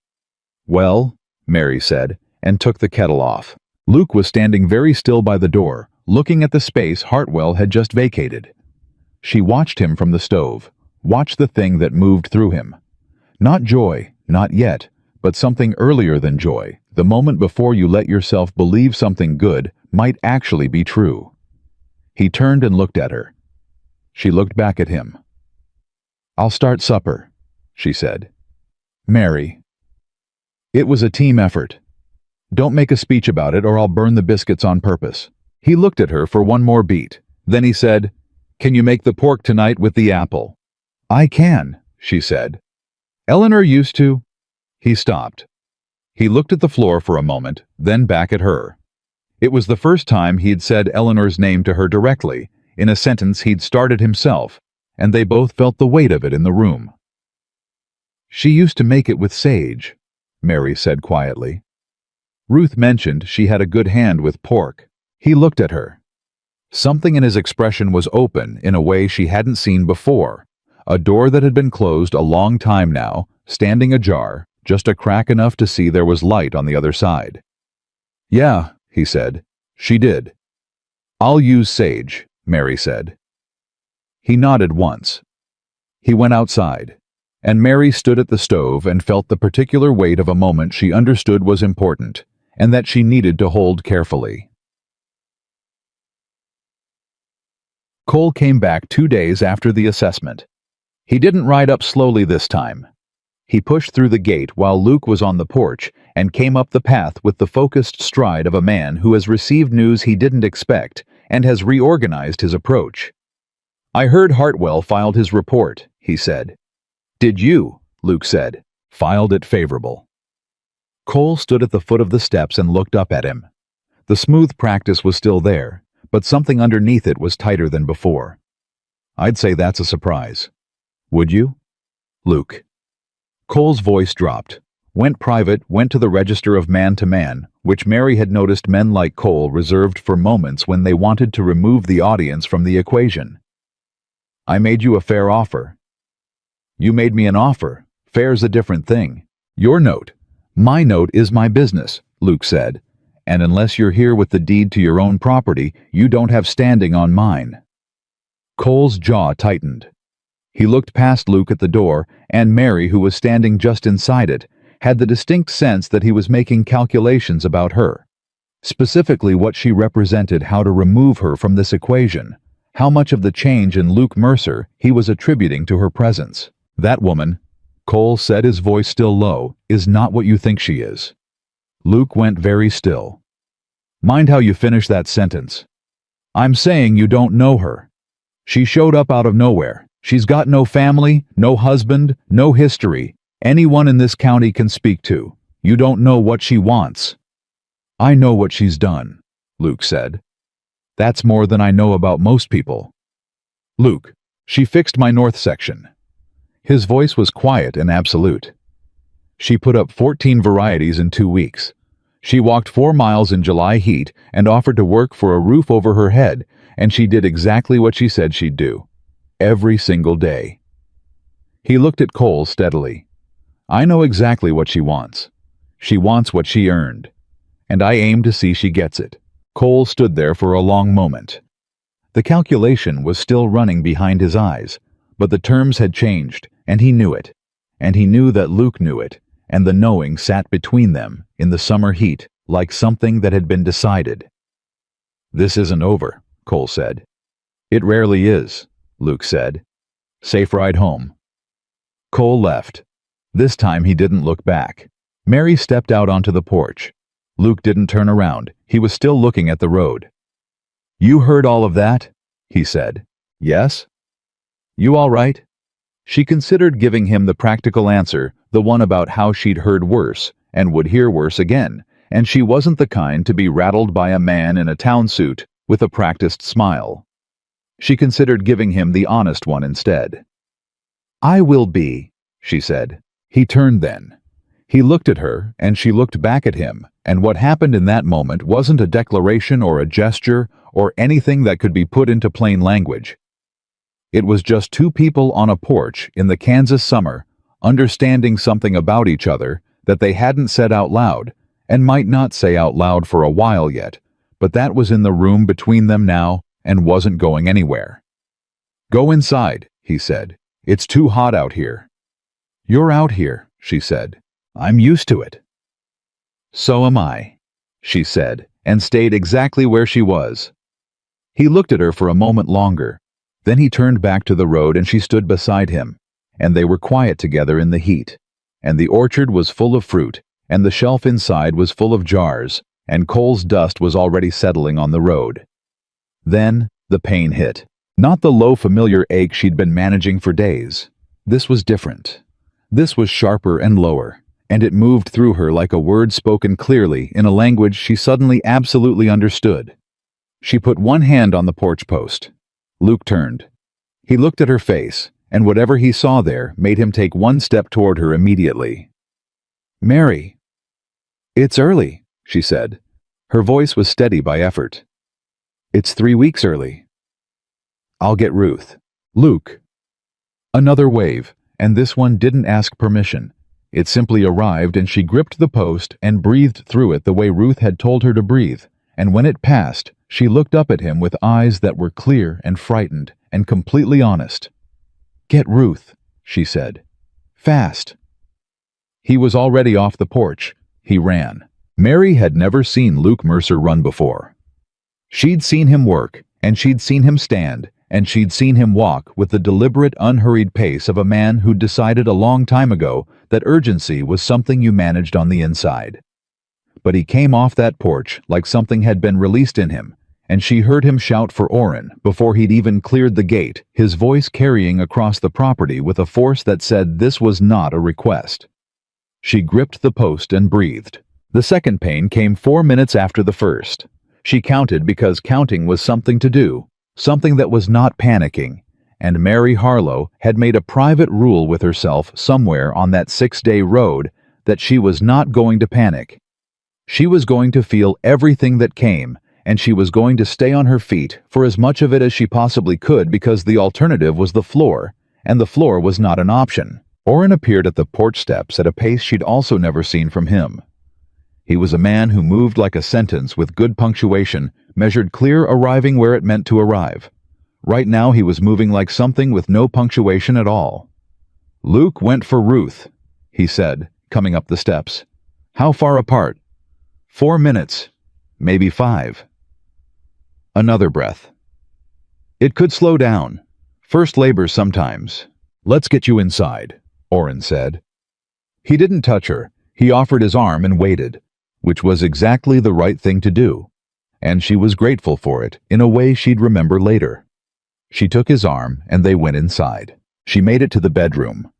"Well," Mary said, and took the kettle off. Luke was standing very still by the door, looking at the space Hartwell had just vacated. She watched him from the stove, watched the thing that moved through him. Not joy, not yet, but something earlier than joy, the moment before you let yourself believe something good might actually be true. He turned and looked at her. She looked back at him. "I'll start supper," she said. "Mary." It was a team effort. "Don't make a speech about it or I'll burn the biscuits on purpose." He looked at her for one more beat. Then he said, "Can you make the pork tonight with the apple?" "I can," she said. "Eleanor used to." He stopped. He looked at the floor for a moment, then back at her. It was the first time he'd said Eleanor's name to her directly, in a sentence he'd started himself, and they both felt the weight of it in the room. "She used to make it with sage," Mary said quietly. Ruth mentioned she had a good hand with pork. He looked at her. Something in his expression was open in a way she hadn't seen before, a door that had been closed a long time now, standing ajar, just a crack enough to see there was light on the other side. "Yeah," he said. "She did." "I'll use sage," Mary said. He nodded once. He went outside, and Mary stood at the stove and felt the particular weight of a moment she understood was important, and that she needed to hold carefully. Cole came back 2 days after the assessment. He didn't ride up slowly this time. He pushed through the gate while Luke was on the porch and came up the path with the focused stride of a man who has received news he didn't expect and has reorganized his approach. "I heard Hartwell filed his report," he said. "Did you?" Luke said. "Filed it favorable." Cole stood at the foot of the steps and looked up at him. The smooth practice was still there, but something underneath it was tighter than before. "I'd say that's a surprise. Would you?" "Luke." Cole's voice dropped, went private, went to the register of man-to-man, which Mary had noticed men like Cole reserved for moments when they wanted to remove the audience from the equation. "I made you a fair offer." "You made me an offer. Fair's a different thing. Your note." "My note is my business," Luke said, "and unless you're here with the deed to your own property, you don't have standing on mine." Cole's jaw tightened. He looked past Luke at the door, and Mary, who was standing just inside it, had the distinct sense that he was making calculations about her. Specifically what she represented, how to remove her from this equation, how much of the change in Luke Mercer he was attributing to her presence. "That woman," Cole said, his voice still low, "is not what you think she is." Luke went very still. "Mind how you finish that sentence. I'm saying you don't know her. She showed up out of nowhere. She's got no family, no husband, no history. Anyone in this county can speak to. You don't know what she wants." "I know what she's done," Luke said. "That's more than I know about most people." "Luke, she fixed my north section." His voice was quiet and absolute. "She put up 14 varieties in 2 weeks. She walked 4 miles in July heat and offered to work for a roof over her head, and she did exactly what she said she'd do. Every single day." He looked at Cole steadily. "I know exactly what she wants. She wants what she earned. And I aim to see she gets it." Cole stood there for a long moment. The calculation was still running behind his eyes, but the terms had changed, and he knew it. And he knew that Luke knew it, and the knowing sat between them in the summer heat like something that had been decided. "This isn't over," Cole said. "It rarely is," Luke said. "Safe ride home." Cole left. This time he didn't look back. Mary stepped out onto the porch. Luke didn't turn around. He was still looking at the road. "You heard all of that?" he said. "Yes?" "You all right?" She considered giving him the practical answer, the one about how she'd heard worse and would hear worse again, and she wasn't the kind to be rattled by a man in a town suit with a practiced smile. She considered giving him the honest one instead. "I will be," she said. He turned then. He looked at her, and she looked back at him, and what happened in that moment wasn't a declaration or a gesture or anything that could be put into plain language. It was just two people on a porch in the Kansas summer, understanding something about each other that they hadn't said out loud, and might not say out loud for a while yet, but that was in the room between them now and wasn't going anywhere. "Go inside," he said. "It's too hot out here." "You're out here," she said. "I'm used to it." "So am I," she said, and stayed exactly where she was. He looked at her for a moment longer. Then he turned back to the road and she stood beside him, and they were quiet together in the heat. And the orchard was full of fruit, and the shelf inside was full of jars, and Cole's dust was already settling on the road. Then the pain hit. Not the low familiar ache she'd been managing for days. This was different. This was sharper and lower, and it moved through her like a word spoken clearly in a language she suddenly absolutely understood. She put one hand on the porch post. Luke turned. He looked at her face, and whatever he saw there made him take one step toward her immediately. "Mary." "It's early," she said. Her voice was steady by effort. "It's 3 weeks early." "I'll get Ruth." "Luke." Another wave, and this one didn't ask permission. It simply arrived, and she gripped the post and breathed through it the way Ruth had told her to breathe, and when it passed, she looked up at him with eyes that were clear and frightened and completely honest. "Get Ruth," she said. "Fast." He was already off the porch. He ran. Mary had never seen Luke Mercer run before. She'd seen him work, and she'd seen him stand, and she'd seen him walk with the deliberate, unhurried pace of a man who'd decided a long time ago that urgency was something you managed on the inside. But he came off that porch like something had been released in him, and she heard him shout for Orrin before he'd even cleared the gate, his voice carrying across the property with a force that said this was not a request. She gripped the post and breathed. The second pain came 4 minutes after the first. She counted because counting was something to do, something that was not panicking, and Mary Harlow had made a private rule with herself somewhere on that 6-day road that she was not going to panic. She was going to feel everything that came, and she was going to stay on her feet for as much of it as she possibly could because the alternative was the floor, and the floor was not an option. Orrin appeared at the porch steps at a pace she'd also never seen from him. He was a man who moved like a sentence with good punctuation, measured clear arriving where it meant to arrive. Right now he was moving like something with no punctuation at all. "Luke went for Ruth," he said, coming up the steps. "How far apart?" 4 minutes, maybe 5. Another breath. "It could slow down. First labor sometimes. Let's get you inside," Orrin said. He didn't touch her. He offered his arm and waited, which was exactly the right thing to do, and she was grateful for it in a way she'd remember later. She took his arm and they went inside. She made it to the bedroom.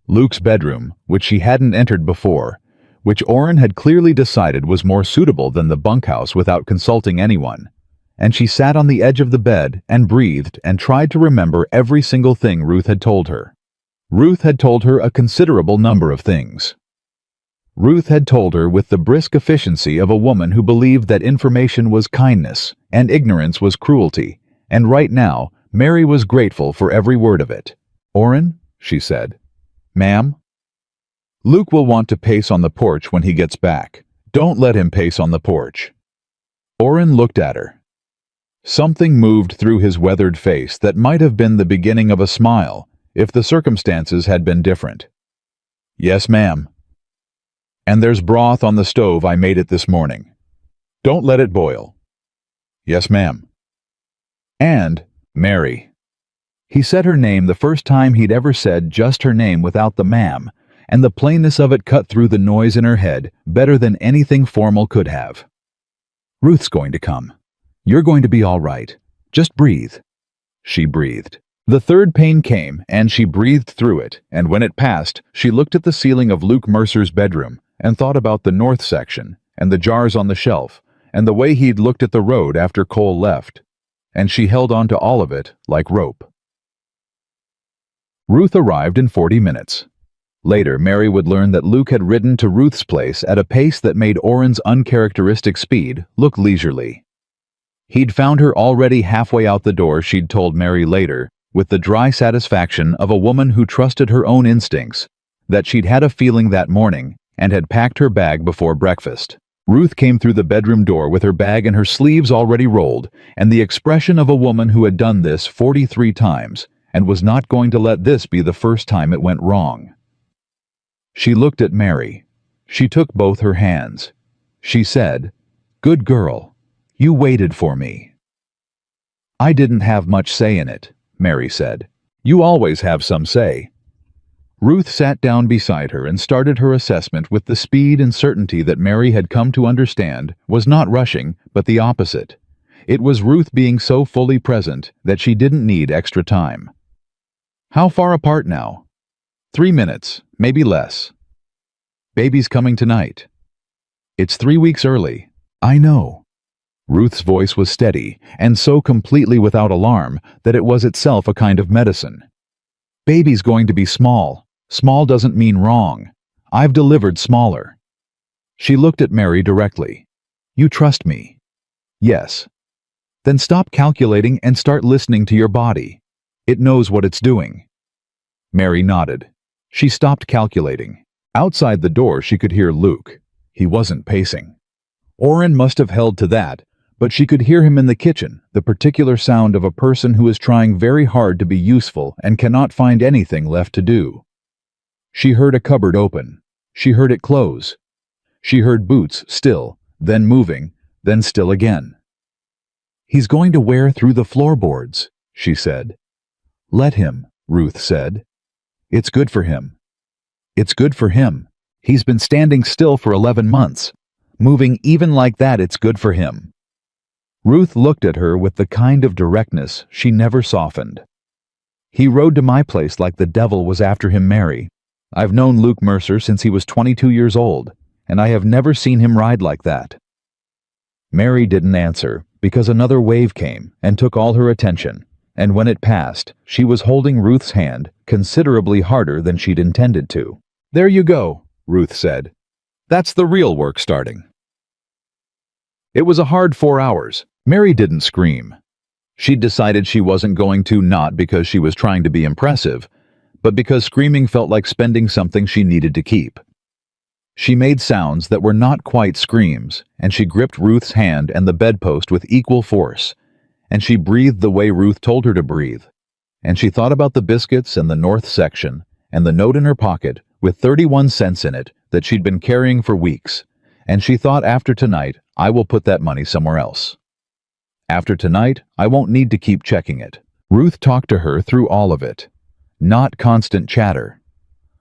Luke's bedroom, which she hadn't entered before, which Oren had clearly decided was more suitable than the bunkhouse without consulting anyone. And she sat on the edge of the bed and breathed and tried to remember every single thing Ruth had told her. Ruth had told her a considerable number of things. Ruth had told her with the brisk efficiency of a woman who believed that information was kindness and ignorance was cruelty, and right now, Mary was grateful for every word of it. "Oren," she said. "Ma'am?" "Luke will want to pace on the porch when he gets back. Don't let him pace on the porch." Oren looked at her. Something moved through his weathered face that might have been the beginning of a smile if the circumstances had been different. "Yes, ma'am. And there's broth on the stove. I made it this morning. Don't let it boil." "Yes, ma'am." "And, Mary." He said her name the first time he'd ever said just her name without the ma'am, and the plainness of it cut through the noise in her head better than anything formal could have. "Ruth's going to come. You're going to be all right. Just breathe." She breathed. The third pain came, and she breathed through it, and when it passed, she looked at the ceiling of Luke Mercer's bedroom and thought about the north section, and the jars on the shelf, and the way he'd looked at the road after Cole left, and she held on to all of it like rope. Ruth arrived in 40 minutes. Later, Mary would learn that Luke had ridden to Ruth's place at a pace that made Oren's uncharacteristic speed look leisurely. He'd found her already halfway out the door, she'd told Mary later, with the dry satisfaction of a woman who trusted her own instincts, that she'd had a feeling that morning and had packed her bag before breakfast. Ruth came through the bedroom door with her bag and her sleeves already rolled, and the expression of a woman who had done this 43 times and was not going to let this be the first time it went wrong. She looked at Mary. She took both her hands. She said, "Good girl. You waited for me." "I didn't have much say in it," Mary said. "You always have some say." Ruth sat down beside her and started her assessment with the speed and certainty that Mary had come to understand was not rushing, but the opposite. It was Ruth being so fully present that she didn't need extra time. "How far apart now?" 3 minutes, maybe less." "Baby's coming tonight." "It's 3 weeks early." "I know." Ruth's voice was steady, and so completely without alarm that it was itself a kind of medicine. "Baby's going to be small. Small doesn't mean wrong. I've delivered smaller." She looked at Mary directly. "You trust me?" "Yes." "Then stop calculating and start listening to your body. It knows what it's doing." Mary nodded. She stopped calculating. Outside the door she could hear Luke. He wasn't pacing. Oren must have held to that, but she could hear him in the kitchen, the particular sound of a person who is trying very hard to be useful and cannot find anything left to do. She heard a cupboard open. She heard it close. She heard boots still, then moving, then still again. "He's going to wear through the floorboards," she said. "Let him," Ruth said. "It's good for him." "It's good for him. He's been standing still for 11 months. Moving even like that, it's good for him." Ruth looked at her with the kind of directness she never softened. "He rode to my place like the devil was after him, Mary. I've known Luke Mercer since he was 22 years old, and I have never seen him ride like that." Mary didn't answer, because another wave came and took all her attention, and when it passed, she was holding Ruth's hand considerably harder than she'd intended to. "There you go," Ruth said. "That's the real work starting." It was a hard 4 hours. Mary didn't scream. She'd decided she wasn't going to, not because she was trying to be impressive, but because screaming felt like spending something she needed to keep. She made sounds that were not quite screams, and she gripped Ruth's hand and the bedpost with equal force, and she breathed the way Ruth told her to breathe, and she thought about the biscuits and the north section, and the note in her pocket with 31 cents in it that she'd been carrying for weeks, and she thought, after tonight, I will put that money somewhere else. After tonight, I won't need to keep checking it. Ruth talked to her through all of it. Not constant chatter.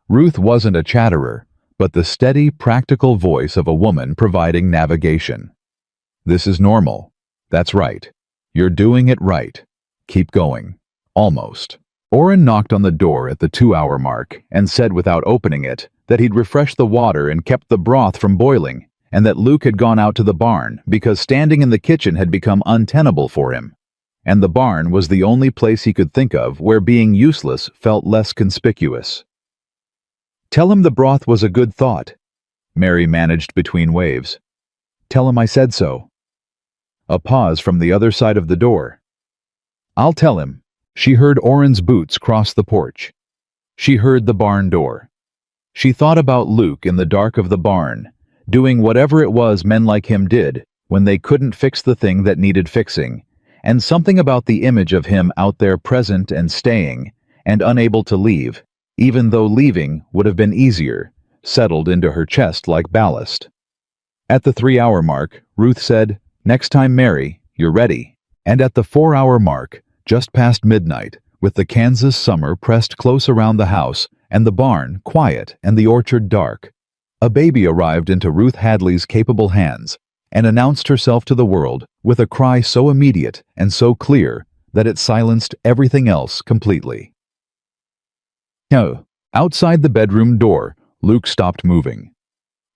Ruth wasn't a chatterer, but the steady, practical voice of a woman providing navigation. "This is normal. That's right. You're doing it right. Keep going. Almost." Orrin knocked on the door at the 2-hour mark and said without opening it that he'd refreshed the water and kept the broth from boiling, and that Luke had gone out to the barn because standing in the kitchen had become untenable for him, and the barn was the only place he could think of where being useless felt less conspicuous. "Tell him the broth was a good thought," Mary managed between waves. "Tell him I said so." A pause from the other side of the door. "I'll tell him." She heard Orrin's boots cross the porch. She heard the barn door. She thought about Luke in the dark of the barn, doing whatever it was men like him did when they couldn't fix the thing that needed fixing, and something about the image of him out there present and staying, and unable to leave, even though leaving would have been easier, settled into her chest like ballast. At the 3-hour mark, Ruth said, "Next time, Mary, you're ready." And at the 4-hour mark, just past midnight, with the Kansas summer pressed close around the house and the barn quiet and the orchard dark, a baby arrived into Ruth Hadley's capable hands and announced herself to the world with a cry so immediate and so clear that it silenced everything else completely. No. Outside the bedroom door, Luke stopped moving.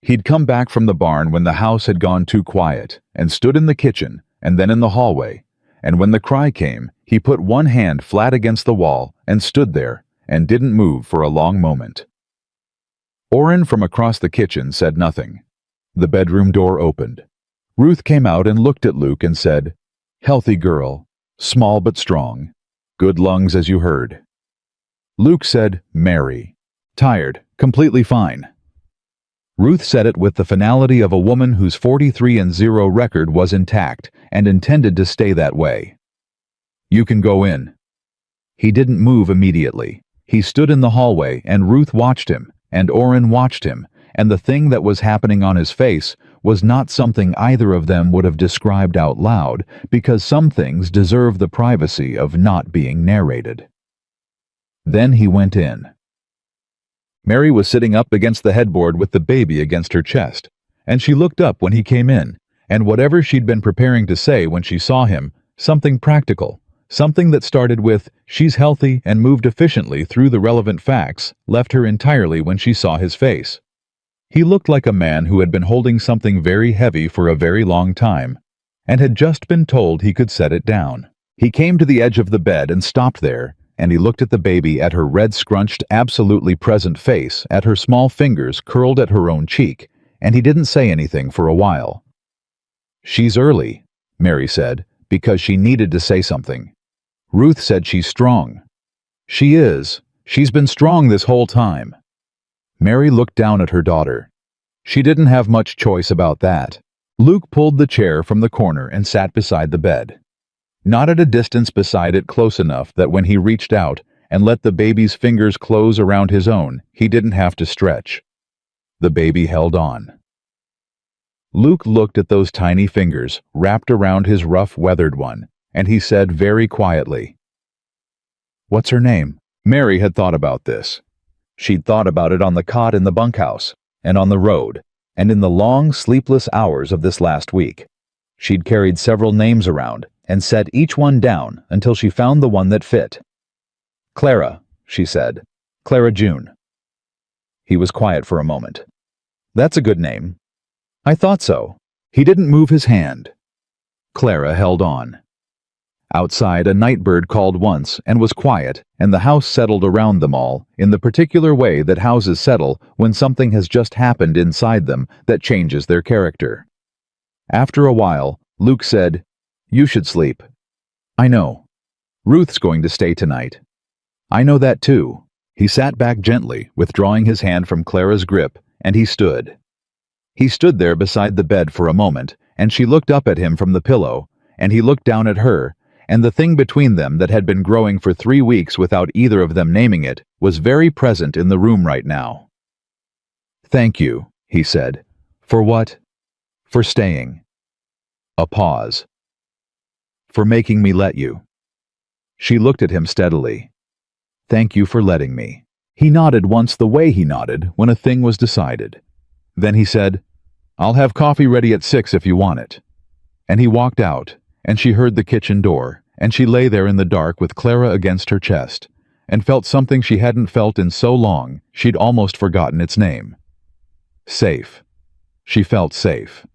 He'd come back from the barn when the house had gone too quiet and stood in the kitchen and then in the hallway, and when the cry came, he put one hand flat against the wall and stood there and didn't move for a long moment. Orrin from across the kitchen said nothing. The bedroom door opened. Ruth came out and looked at Luke and said, "Healthy girl, small but strong. Good lungs as you heard." Luke said, "Mary. Tired, completely fine." Ruth said it with the finality of a woman whose 43-0 record was intact and intended to stay that way. "You can go in." He didn't move immediately. He stood in the hallway and Ruth watched him, and Orrin watched him, and the thing that was happening on his face was not something either of them would have described out loud, because some things deserve the privacy of not being narrated. Then he went in. Mary was sitting up against the headboard with the baby against her chest, and she looked up when he came in, and whatever she'd been preparing to say when she saw him, something practical, something that started with, "She's healthy," and moved efficiently through the relevant facts, left her entirely when she saw his face. He looked like a man who had been holding something very heavy for a very long time, and had just been told he could set it down. He came to the edge of the bed and stopped there, and he looked at the baby, at her red-scrunched, absolutely present face, at her small fingers curled at her own cheek, and he didn't say anything for a while. "She's early," Mary said, because she needed to say something. Ruth said she's strong. "She is. She's been strong this whole time." Mary looked down at her daughter. She didn't have much choice about that. Luke pulled the chair from the corner and sat beside the bed. Not at a distance beside it, close enough that when he reached out and let the baby's fingers close around his own, he didn't have to stretch. The baby held on. Luke looked at those tiny fingers wrapped around his rough, weathered one, and he said very quietly, "What's her name?" Mary had thought about this. She'd thought about it on the cot in the bunkhouse, and on the road, and in the long, sleepless hours of this last week. She'd carried several names around and set each one down until she found the one that fit. "Clara," she said. "Clara June." He was quiet for a moment. "That's a good name." "I thought so." He didn't move his hand. Clara held on. Outside, a night bird called once and was quiet, and the house settled around them all in the particular way that houses settle when something has just happened inside them that changes their character. After a while, Luke said, "You should sleep." "I know. Ruth's going to stay tonight." "I know that too." He sat back gently, withdrawing his hand from Clara's grip, and he stood. He stood there beside the bed for a moment, and she looked up at him from the pillow, and he looked down at her, and the thing between them that had been growing for 3 weeks without either of them naming it was very present in the room right now. "Thank you," he said. "For what?" "For staying." A pause. "For making me let you." She looked at him steadily. "Thank you for letting me." He nodded once the way he nodded when a thing was decided. Then he said, "I'll have coffee ready at 6 if you want it." And he walked out, and she heard the kitchen door, and she lay there in the dark with Clara against her chest, and felt something she hadn't felt in so long she'd almost forgotten its name. Safe. She felt safe.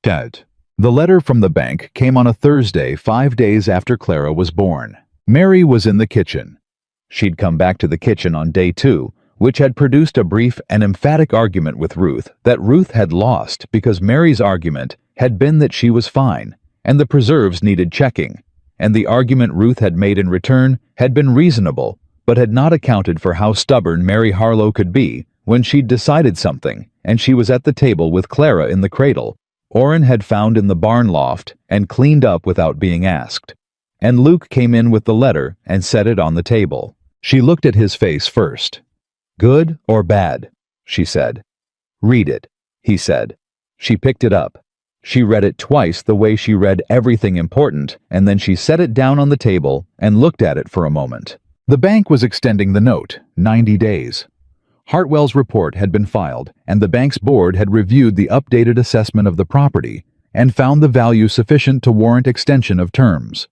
Ted. The letter from the bank came on a Thursday 5 days after Clara was born. Mary was in the kitchen. She'd come back to the kitchen on day 2, which had produced a brief and emphatic argument with Ruth that Ruth had lost because Mary's argument had been that she was fine and the preserves needed checking, and the argument Ruth had made in return had been reasonable but had not accounted for how stubborn Mary Harlow could be when she'd decided something and she was at the table with Clara in the cradle Orrin had found in the barn loft and cleaned up without being asked. And Luke came in with the letter and set it on the table. She looked at his face first. "Good or bad?" she said. "Read it," he said. She picked it up. She read it twice the way she read everything important, and then she set it down on the table and looked at it for a moment. The bank was extending the note, 90 days. Hartwell's report had been filed, and the bank's board had reviewed the updated assessment of the property and found the value sufficient to warrant extension of terms.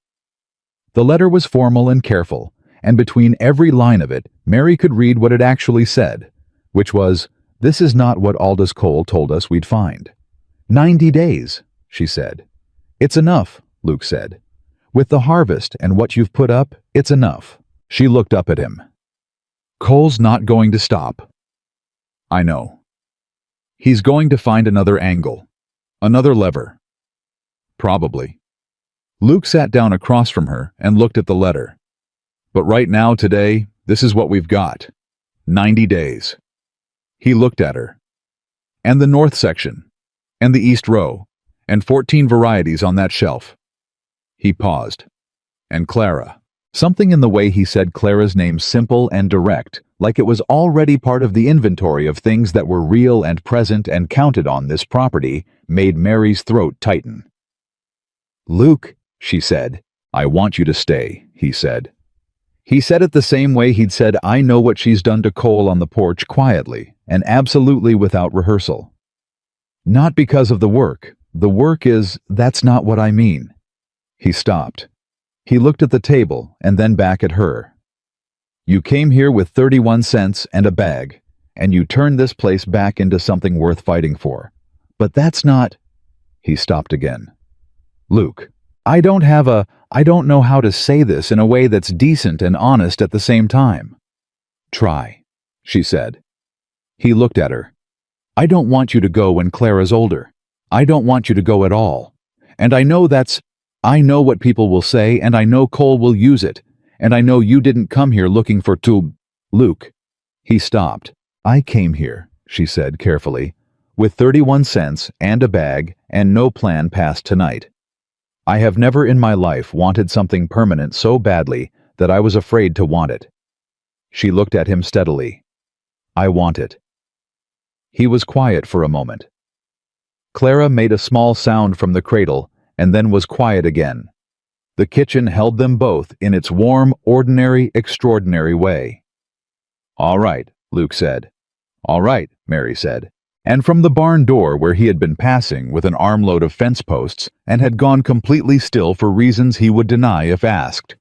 The letter was formal and careful, and between every line of it, Mary could read what it actually said, which was, "This is not what Aldous Cole told us we'd find." 90 days, she said. "It's enough," Luke said. "With the harvest and what you've put up, it's enough." She looked up at him. "Cole's not going to stop." "I know. He's going to find another angle. Another lever." "Probably." Luke sat down across from her and looked at the letter. "But right now, today, this is what we've got. 90 days. He looked at her. "And the north section. And the east row. And 14 varieties on that shelf." He paused. "And Clara." Something in the way he said Clara's name simple and direct, like it was already part of the inventory of things that were real and present and counted on this property, made Mary's throat tighten. "Luke," she said. "I want you to stay," he said. He said it the same way he'd said "I know what she's done to Cole" on the porch, quietly and absolutely without rehearsal. "Not because of the work. The work is, that's not what I mean." He stopped. He looked at the table and then back at her. "You came here with 31 cents and a bag, and you turned this place back into something worth fighting for. But that's not—" He stopped again. "Luke, I don't know how to say this in a way that's decent and honest at the same time." "Try," she said. He looked at her. "I don't want you to go when Clara's older. I don't want you to go at all. And I know what people will say, and I know Cole will use it, and I know you didn't come here looking for Luke." He stopped. "I came here," she said carefully, "with 31 cents and a bag and no plan past tonight. I have never in my life wanted something permanent so badly that I was afraid to want it." She looked at him steadily. "I want it." He was quiet for a moment. Clara made a small sound from the cradle and then was quiet again. The kitchen held them both in its warm, ordinary, extraordinary way. "All right," Luke said. "All right," Mary said. And from the barn door where he had been passing with an armload of fence posts and had gone completely still for reasons he would deny if asked.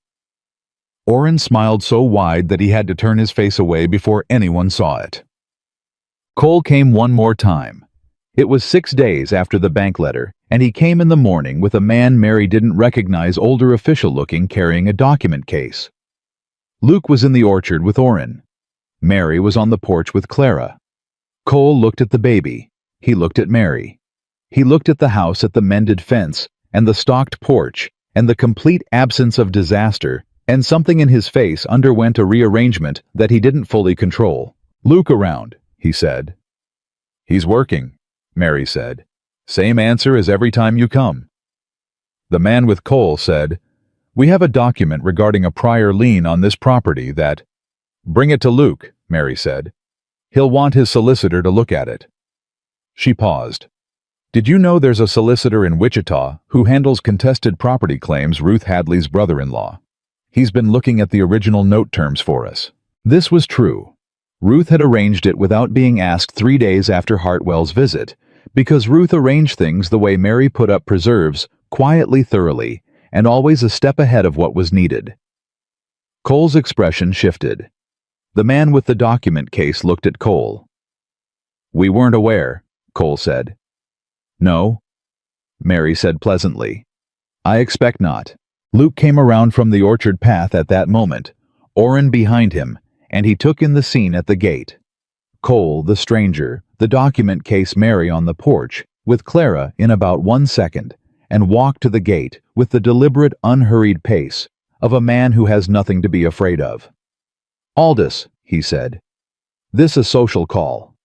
Orrin smiled so wide that he had to turn his face away before anyone saw it. Cole came one more time. It was 6 days after the bank letter, and he came in the morning with a man Mary didn't recognize, older official looking, carrying a document case. Luke was in the orchard with Orrin. Mary was on the porch with Clara. Cole looked at the baby. He looked at Mary. He looked at the house, at the mended fence, and the stocked porch, and the complete absence of disaster, and something in his face underwent a rearrangement that he didn't fully control. "Luke around," he said. "He's working," Mary said. "Same answer as every time you come." The man with Cole said, "We have a document regarding a prior lien on this property that—" "Bring it to Luke," Mary said. "He'll want his solicitor to look at it." She paused. "Did you know there's a solicitor in Wichita who handles contested property claims, Ruth Hadley's brother-in-law? He's been looking at the original note terms for us." This was true. Ruth had arranged it without being asked 3 days after Hartwell's visit, because Ruth arranged things the way Mary put up preserves, quietly, thoroughly, and always a step ahead of what was needed. Cole's expression shifted. The man with the document case looked at Cole. "We weren't aware," Cole said. "No," Mary said pleasantly. "I expect not." Luke came around from the orchard path at that moment, Orrin behind him, and he took in the scene at the gate. Cole, the stranger, the document case, Mary on the porch, with Clara in about 1 second, and walked to the gate with the deliberate, unhurried pace of a man who has nothing to be afraid of. "Aldous," he said, "this a social call.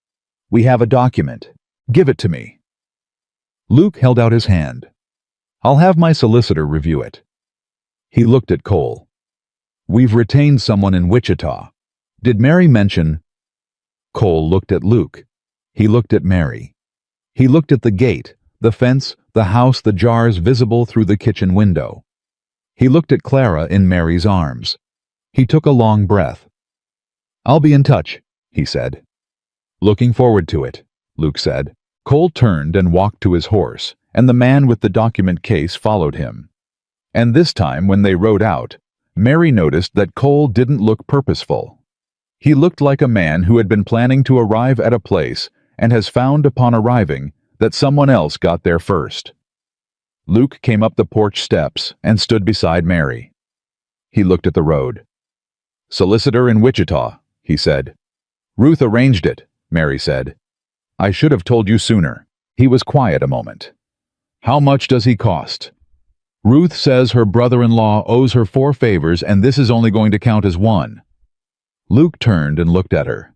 We have a document. Give it to me." Luke held out his hand. "I'll have my solicitor review it." He looked at Cole. "We've retained someone in Wichita. Did Mary mention—" Cole looked at Luke. He looked at Mary. He looked at the gate, the fence, the house, the jars visible through the kitchen window. He looked at Clara in Mary's arms. He took a long breath. "I'll be in touch," he said. "Looking forward to it," Luke said. Cole turned and walked to his horse, and the man with the document case followed him. And this time, when they rode out, Mary noticed that Cole didn't look purposeful. He looked like a man who had been planning to arrive at a place and has found upon arriving that someone else got there first. Luke came up the porch steps and stood beside Mary. He looked at the road. "Solicitor in Wichita," he said. "Ruth arranged it," Mary said. "I should have told you sooner." He was quiet a moment. "How much does he cost?" "Ruth says her brother-in-law owes her 4 favors and this is only going to count as 1. Luke turned and looked at her.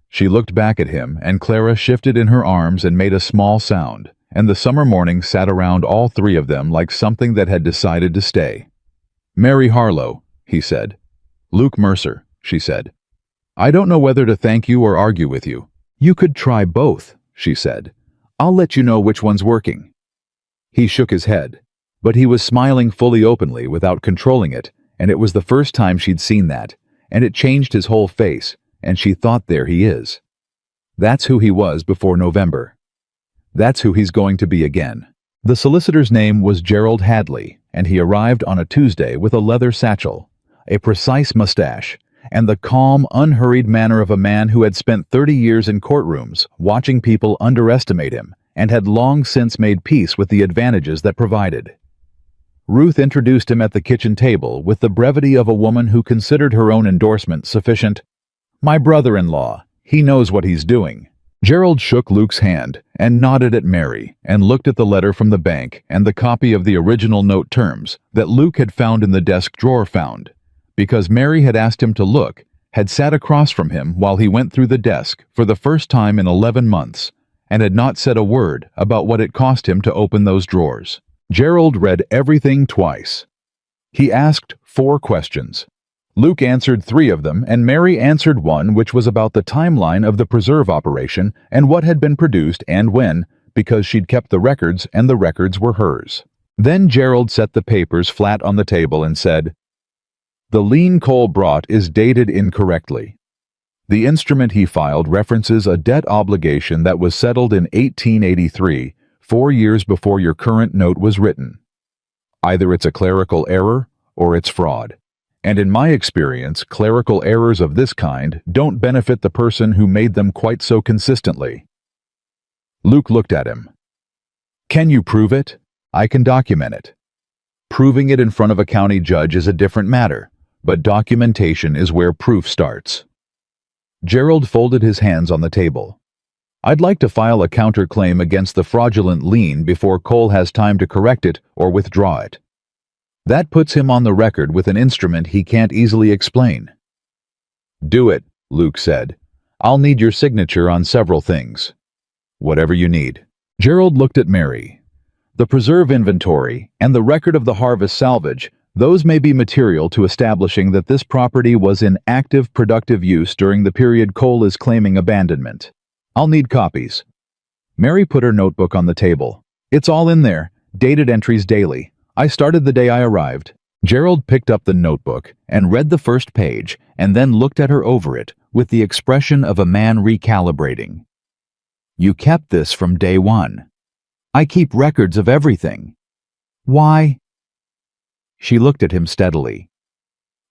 She looked back at him, and Clara shifted in her arms and made a small sound, and the summer morning sat around all 3 of them like something that had decided to stay. "Mary Harlow," he said. "Luke Mercer," she said. "I don't know whether to thank you or argue with you." "You could try both," she said. "I'll let you know which one's working." He shook his head, but he was smiling fully openly without controlling it, and it was the first time she'd seen that, and it changed his whole face, and she thought, there he is. That's who he was before November. That's who he's going to be again. The solicitor's name was Gerald Hadley, and he arrived on a Tuesday with a leather satchel, a precise mustache, and the calm, unhurried manner of a man who had spent 30 years in courtrooms watching people underestimate him and had long since made peace with the advantages that provided. Ruth introduced him at the kitchen table with the brevity of a woman who considered her own endorsement sufficient. "My brother-in-law, he knows what he's doing." Gerald shook Luke's hand and nodded at Mary and looked at the letter from the bank and the copy of the original note terms that Luke had found in the desk drawer because Mary had asked him to look, had sat across from him while he went through the desk for the first time in 11 months and had not said a word about what it cost him to open those drawers. Gerald read everything twice. He asked 4 questions. Luke answered 3 of them, and Mary answered 1, which was about the timeline of the preserve operation and what had been produced and when, because she'd kept the records and the records were hers. Then Gerald set the papers flat on the table and said, "The lien Cole brought is dated incorrectly. The instrument he filed references a debt obligation that was settled in 1883, 4 years before your current note was written. Either it's a clerical error or it's fraud. And in my experience, clerical errors of this kind don't benefit the person who made them quite so consistently." Luke looked at him. "Can you prove it? I can document it. Proving it in front of a county judge is a different matter, but documentation is where proof starts." Gerald folded his hands on the table. "I'd like to file a counterclaim against the fraudulent lien before Cole has time to correct it or withdraw it. That puts him on the record with an instrument he can't easily explain." "Do it," Luke said. "I'll need your signature on several things." "Whatever you need." Gerald looked at Mary. "The preserve inventory and the record of the harvest salvage, those may be material to establishing that this property was in active productive use during the period Cole is claiming abandonment. I'll need copies." Mary put her notebook on the table. "It's all in there, dated entries daily. I started the day I arrived." Gerald picked up the notebook and read the first page and then looked at her over it with the expression of a man recalibrating. "You kept this from day 1. I keep records of everything. Why?" She looked at him steadily.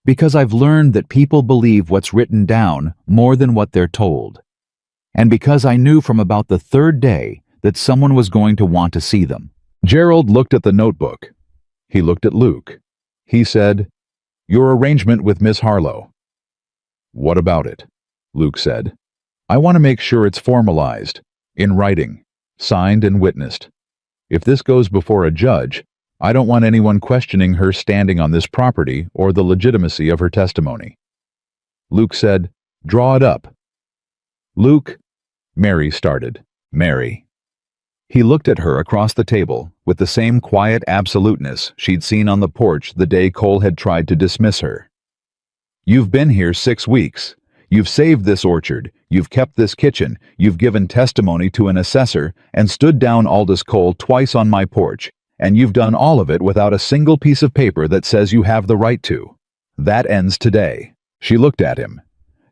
Because I've learned that people believe what's written down more than what they're told. And because I knew from about the third day that someone was going to want to see them." Gerald looked at the notebook. He looked at Luke. He said, "Your arrangement with Miss Harlow." "What about it?" Luke said. "I want to make sure it's formalized, in writing, signed and witnessed. If this goes before a judge, I don't want anyone questioning her standing on this property or the legitimacy of her testimony." Luke said, "Draw it up." "Luke," Mary started. "Mary." He looked at her across the table with the same quiet absoluteness she'd seen on the porch the day Cole had tried to dismiss her. "You've been here 6 weeks. You've saved this orchard, you've kept this kitchen, you've given testimony to an assessor, and stood down Aldous Cole twice on my porch, and you've done all of it without a single piece of paper that says you have the right to. That ends today." She looked at him.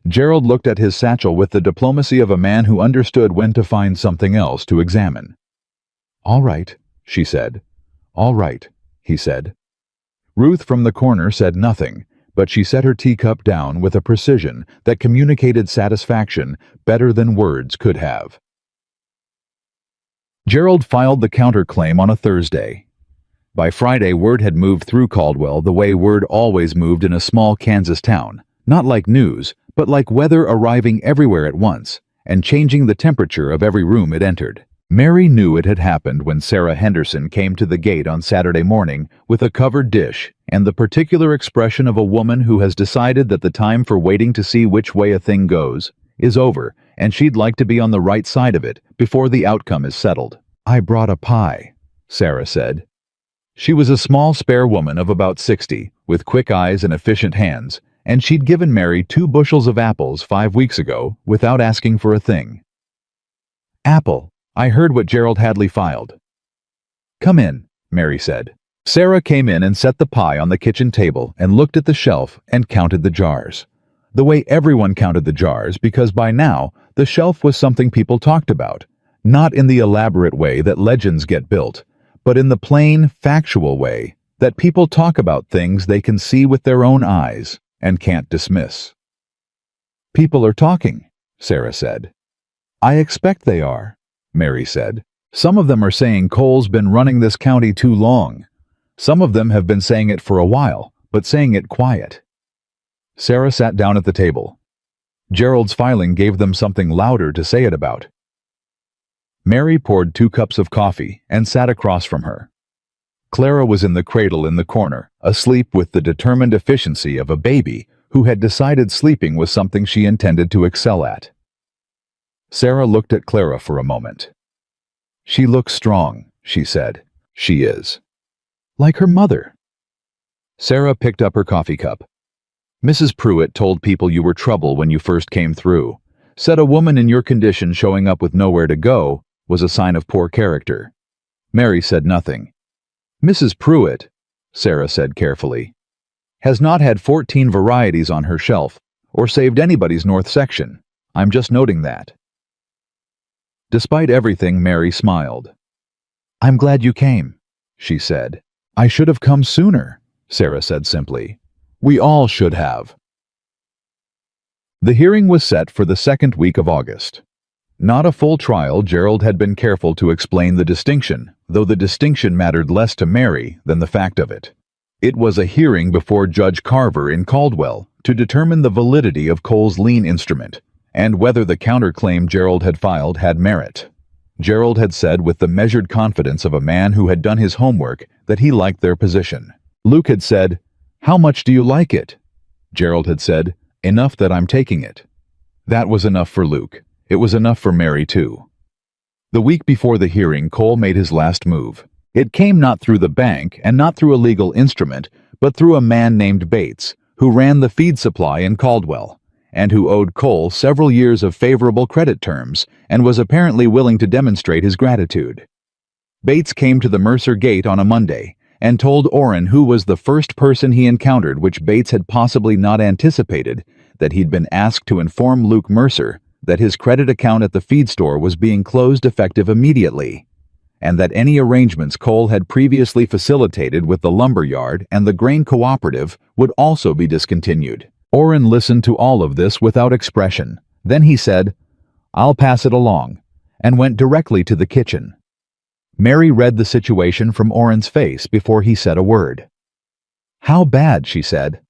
Gerald looked at his satchel with the diplomacy of a man who understood when to find something else to examine. "All right," she said. "All right," he said. Ruth from the corner said nothing, but she set her teacup down with a precision that communicated satisfaction better than words could have. Gerald filed the counterclaim on a Thursday. By Friday, word had moved through Caldwell the way word always moved in a small Kansas town, not like news, but like weather arriving everywhere at once and changing the temperature of every room it entered. Mary knew it had happened when Sarah Henderson came to the gate on Saturday morning with a covered dish and the particular expression of a woman who has decided that the time for waiting to see which way a thing goes is over, and she'd like to be on the right side of it before the outcome is settled. "I brought a pie," Sarah said. She was a small, spare woman of about 60, with quick eyes and efficient hands, and she'd given Mary 2 bushels of apples 5 weeks ago without asking for a thing. "Apple. I heard what Gerald Hadley filed." "Come in," Mary said. Sarah came in and set the pie on the kitchen table and looked at the shelf and counted the jars. The way everyone counted the jars, because by now the shelf was something people talked about, not in the elaborate way that legends get built, but in the plain, factual way that people talk about things they can see with their own eyes and can't dismiss. "People are talking," Sarah said. "I expect they are," Mary said. "Some of them are saying Cole's been running this county too long. Some of them have been saying it for a while, but saying it quiet." Sarah sat down at the table. Gerald's filing gave them something louder to say it about. Mary poured 2 cups of coffee and sat across from her. Clara was in the cradle in the corner, asleep with the determined efficiency of a baby who had decided sleeping was something she intended to excel at. Sarah looked at Clara for a moment. "She looks strong," she said. "She is." "Like her mother." Sarah picked up her coffee cup. "Mrs. Pruitt told people you were trouble when you first came through. Said a woman in your condition showing up with nowhere to go was a sign of poor character." Mary said nothing. "Mrs. Pruitt," Sarah said carefully, "has not had 14 varieties on her shelf or saved anybody's north section. I'm just noting that." Despite everything, Mary smiled. "I'm glad you came," she said. "I should have come sooner," Sarah said simply. "We all should have." The hearing was set for the 2nd week of August. Not a full trial, Gerald had been careful to explain the distinction, though the distinction mattered less to Mary than the fact of it. It was a hearing before Judge Carver in Caldwell to determine the validity of Cole's lien instrument, and whether the counterclaim Gerald had filed had merit. Gerald had said with the measured confidence of a man who had done his homework that he liked their position. Luke had said, "How much do you like it?" Gerald had said, "Enough that I'm taking it." That was enough for Luke. It was enough for Mary, too. The week before the hearing, Cole made his last move. It came not through the bank and not through a legal instrument, but through a man named Bates, who ran the feed supply in Caldwell, and who owed Cole several years of favorable credit terms and was apparently willing to demonstrate his gratitude. Bates came to the Mercer gate on a Monday and told Orrin, who was the first person he encountered which Bates had possibly not anticipated, that he'd been asked to inform Luke Mercer that his credit account at the feed store was being closed effective immediately. and that any arrangements Cole had previously facilitated with the lumber yard and the grain cooperative would also be discontinued. Orrin listened to all of this without expression. Then he said, "I'll pass it along," and went directly to the kitchen. Mary read the situation from Orrin's face before he said a word. "How bad?" she said.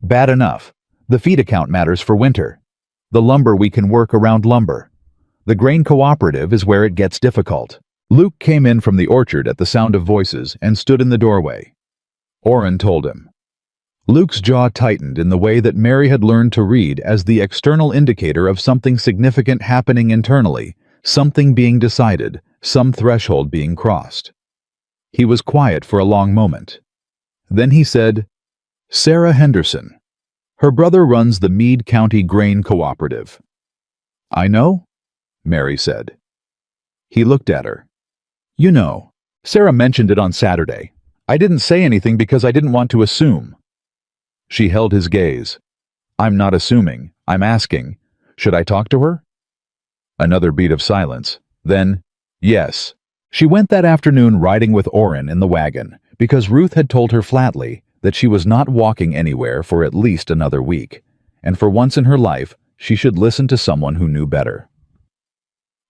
"Bad enough. The feed account matters for winter. The lumber we can work around lumber. The grain cooperative is where it gets difficult." Luke came in from the orchard at the sound of voices and stood in the doorway. Orrin told him. Luke's jaw tightened in the way that Mary had learned to read as the external indicator of something significant happening internally, something being decided, some threshold being crossed. He was quiet for a long moment. Then he said, "Sarah Henderson. Her brother runs the Meade County Grain Cooperative." "I know," Mary said. He looked at her. "You know, Sarah mentioned it on Saturday. I didn't say anything because I didn't want to assume." She held his gaze. "I'm not assuming. I'm asking. Should I talk to her?" Another beat of silence. Then, "Yes." She went that afternoon riding with Orrin in the wagon because Ruth had told her flatly that she was not walking anywhere for at least another week, and for once in her life, she should listen to someone who knew better.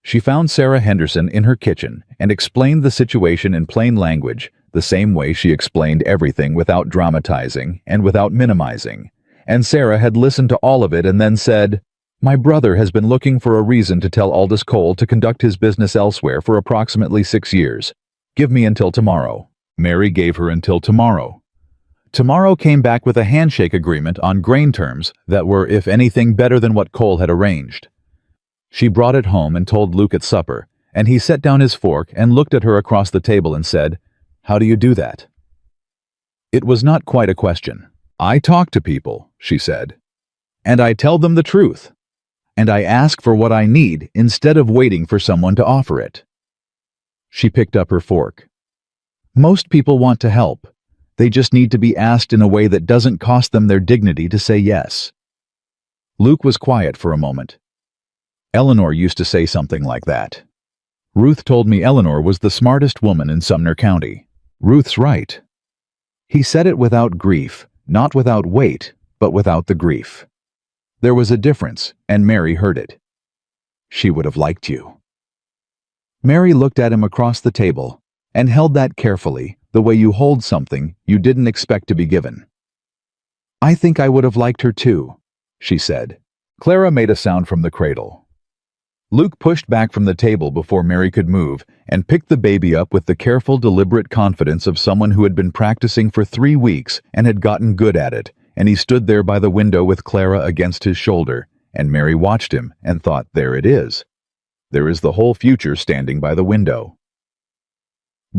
She found Sarah Henderson in her kitchen and explained the situation in plain language, the same way she explained everything without dramatizing and without minimizing. And Sarah had listened to all of it and then said, "My brother has been looking for a reason to tell Aldous Cole to conduct his business elsewhere for approximately 6 years. Give me until tomorrow." Mary gave her until tomorrow. Tomorrow came back with a handshake agreement on grain terms that were, if anything, better than what Cole had arranged. She brought it home and told Luke at supper, and he set down his fork and looked at her across the table and said, "How do you do that?" It was not quite a question. "I talk to people," she said, "and I tell them the truth, and I ask for what I need instead of waiting for someone to offer it." She picked up her fork. "Most people want to help. They just need to be asked in a way that doesn't cost them their dignity to say yes." Luke was quiet for a moment. "Eleanor used to say something like that. Ruth told me Eleanor was the smartest woman in Sumner County. Ruth's right." He said it without grief, not without weight, but without the grief. There was a difference, and Mary heard it. "She would have liked you." Mary looked at him across the table and held that carefully, the way you hold something you didn't expect to be given. "I think I would have liked her too," she said. Clara made a sound from the cradle. Luke pushed back from the table before Mary could move and picked the baby up with the careful, deliberate confidence of someone who had been practicing for 3 weeks and had gotten good at it, and he stood there by the window with Clara against his shoulder, and Mary watched him and thought, there it is. There is the whole future standing by the window.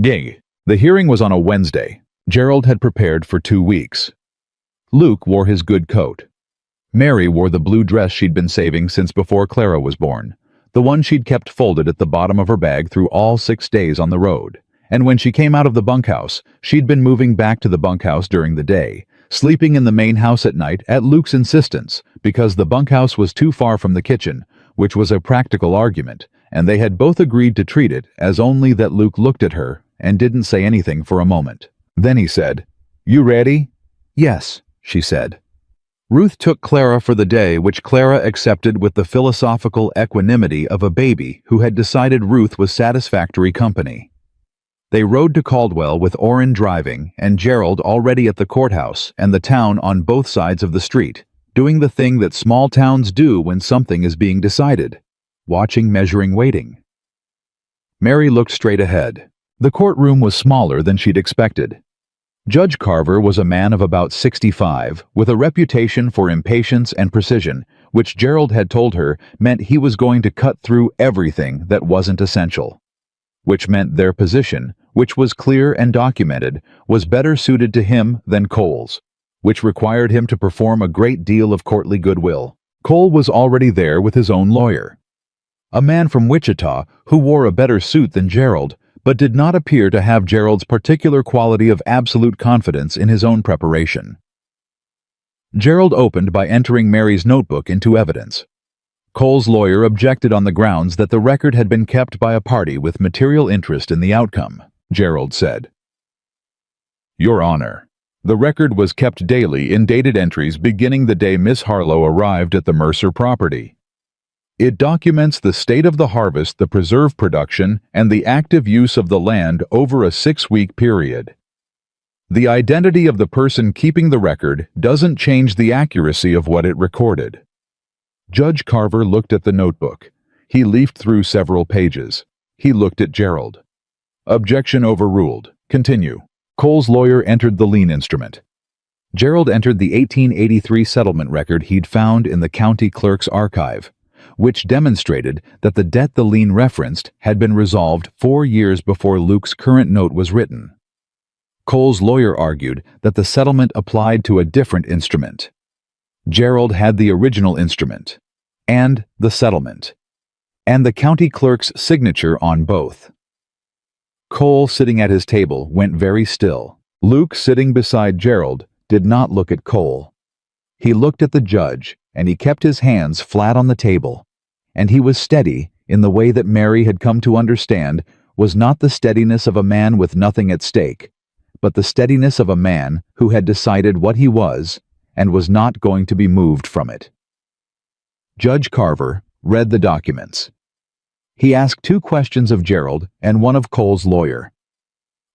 Gig. The hearing was on a Wednesday. Gerald had prepared for 2 weeks. Luke wore his good coat. Mary wore the blue dress she'd been saving since before Clara was born, the one she'd kept folded at the bottom of her bag through all 6 days on the road. And when she came out of the bunkhouse, she'd been moving back to the bunkhouse during the day, sleeping in the main house at night at Luke's insistence, because the bunkhouse was too far from the kitchen, which was a practical argument, and they had both agreed to treat it as only that Luke looked at her and didn't say anything for a moment. Then he said, "You ready?" "Yes," she said. Ruth took Clara for the day, which Clara accepted with the philosophical equanimity of a baby who had decided Ruth was satisfactory company. They rode to Caldwell with Orrin driving and Gerald already at the courthouse and the town on both sides of the street, doing the thing that small towns do when something is being decided, watching, measuring, waiting. Mary looked straight ahead. The courtroom was smaller than she'd expected. Judge Carver was a man of about 65, with a reputation for impatience and precision, which Gerald had told her meant he was going to cut through everything that wasn't essential. Which meant their position, which was clear and documented, was better suited to him than Cole's, which required him to perform a great deal of courtly goodwill. Cole was already there with his own lawyer. A man from Wichita who wore a better suit than Gerald, but did not appear to have Gerald's particular quality of absolute confidence in his own preparation. Gerald opened by entering Mary's notebook into evidence. Cole's lawyer objected on the grounds that the record had been kept by a party with material interest in the outcome, Gerald said. Your Honor, the record was kept daily in dated entries beginning the day Miss Harlow arrived at the Mercer property. It documents the state of the harvest, the preserve production, and the active use of the land over a 6-week period. The identity of the person keeping the record doesn't change the accuracy of what it recorded. Judge Carver looked at the notebook. He leafed through several pages. He looked at Gerald. Objection overruled. Continue. Cole's lawyer entered the lien instrument. Gerald entered the 1883 settlement record he'd found in the county clerk's archive, which demonstrated that the debt the lien referenced had been resolved 4 years before Luke's current note was written. Cole's lawyer argued that the settlement applied to a different instrument. Gerald had the original instrument, and the settlement, and the county clerk's signature on both. Cole, sitting at his table, went very still. Luke, sitting beside Gerald, did not look at Cole. He looked at the judge, and he kept his hands flat on the table, and he was steady in the way that Mary had come to understand was not the steadiness of a man with nothing at stake, but the steadiness of a man who had decided what he was and was not going to be moved from it. Judge Carver read the documents. He asked 2 questions of Gerald and 1 of Cole's lawyer.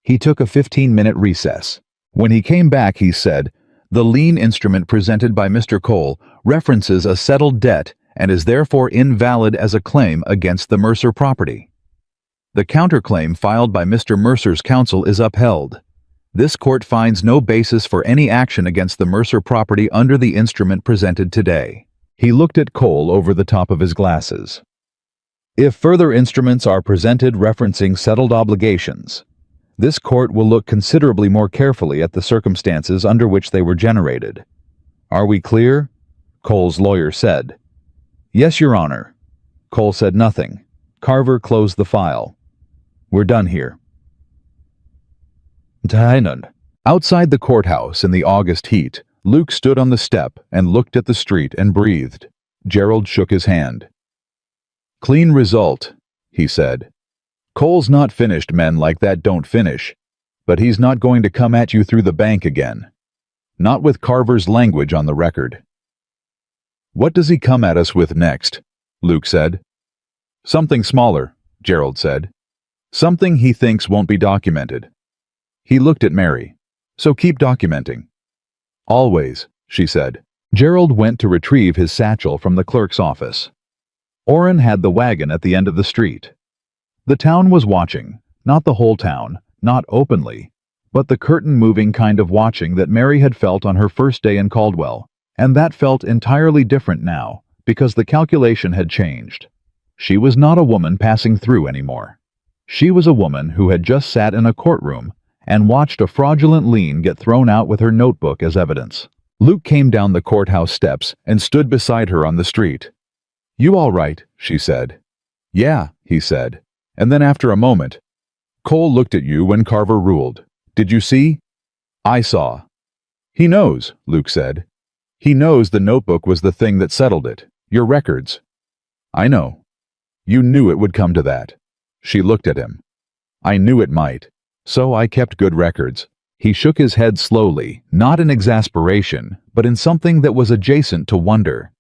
He took a 15-minute recess. When he came back, he said, "The lien instrument presented by Mr. Cole references a settled debt and is therefore invalid as a claim against the Mercer property. The counterclaim filed by Mr. Mercer's counsel is upheld. This court finds no basis for any action against the Mercer property under the instrument presented today." He looked at Cole over the top of his glasses. "If further instruments are presented referencing settled obligations, this court will look considerably more carefully at the circumstances under which they were generated. Are we clear?" Cole's lawyer said. "Yes, Your Honor." Cole said nothing. Carver closed the file. "We're done here." Outside the courthouse in the August heat, Luke stood on the step and looked at the street and breathed. Gerald shook his hand. "Clean result," he said. "Cole's not finished. Men like that don't finish. But he's not going to come at you through the bank again. Not with Carver's language on the record." "What does he come at us with next?" Luke said. "Something smaller," Gerald said. "Something he thinks won't be documented." He looked at Mary. "So keep documenting." "Always," she said. Gerald went to retrieve his satchel from the clerk's office. Orrin had the wagon at the end of the street. The town was watching, not the whole town, not openly, but the curtain-moving kind of watching that Mary had felt on her first day in Caldwell, and that felt entirely different now, because the calculation had changed. She was not a woman passing through anymore. She was a woman who had just sat in a courtroom and watched a fraudulent lien get thrown out with her notebook as evidence. Luke came down the courthouse steps and stood beside her on the street. "You all right?" she said. "Yeah," he said. And then after a moment, "Cole looked at you when Carver ruled. Did you see?" "I saw." "He knows," Luke said. "He knows the notebook was the thing that settled it. Your records." "I know." "You knew it would come to that." She looked at him. "I knew it might. So I kept good records." He shook his head slowly, not in exasperation, but in something that was adjacent to wonder.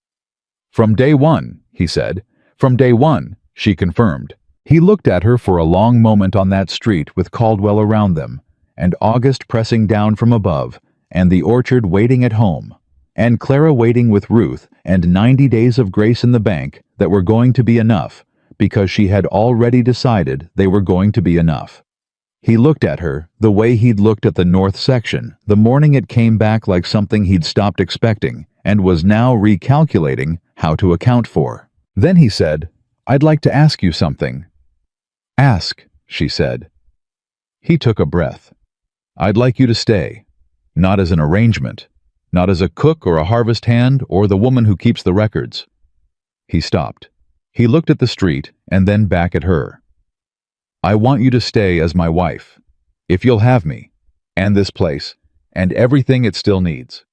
"From day one," he said. "From day one," she confirmed. He looked at her for a long moment on that street with Caldwell around them, and August pressing down from above, and the orchard waiting at home, and Clara waiting with Ruth, and 90 days of grace in the bank that were going to be enough, because she had already decided they were going to be enough. He looked at her the way he'd looked at the north section the morning it came back like something he'd stopped expecting and was now recalculating how to account for. Then he said, "I'd like to ask you something." "Ask," she said. He took a breath. "I'd like you to stay. Not as an arrangement. Not as a cook or a harvest hand or the woman who keeps the records." He stopped. He looked at the street and then back at her. "I want you to stay as my wife, if you'll have me, and this place, and everything it still needs."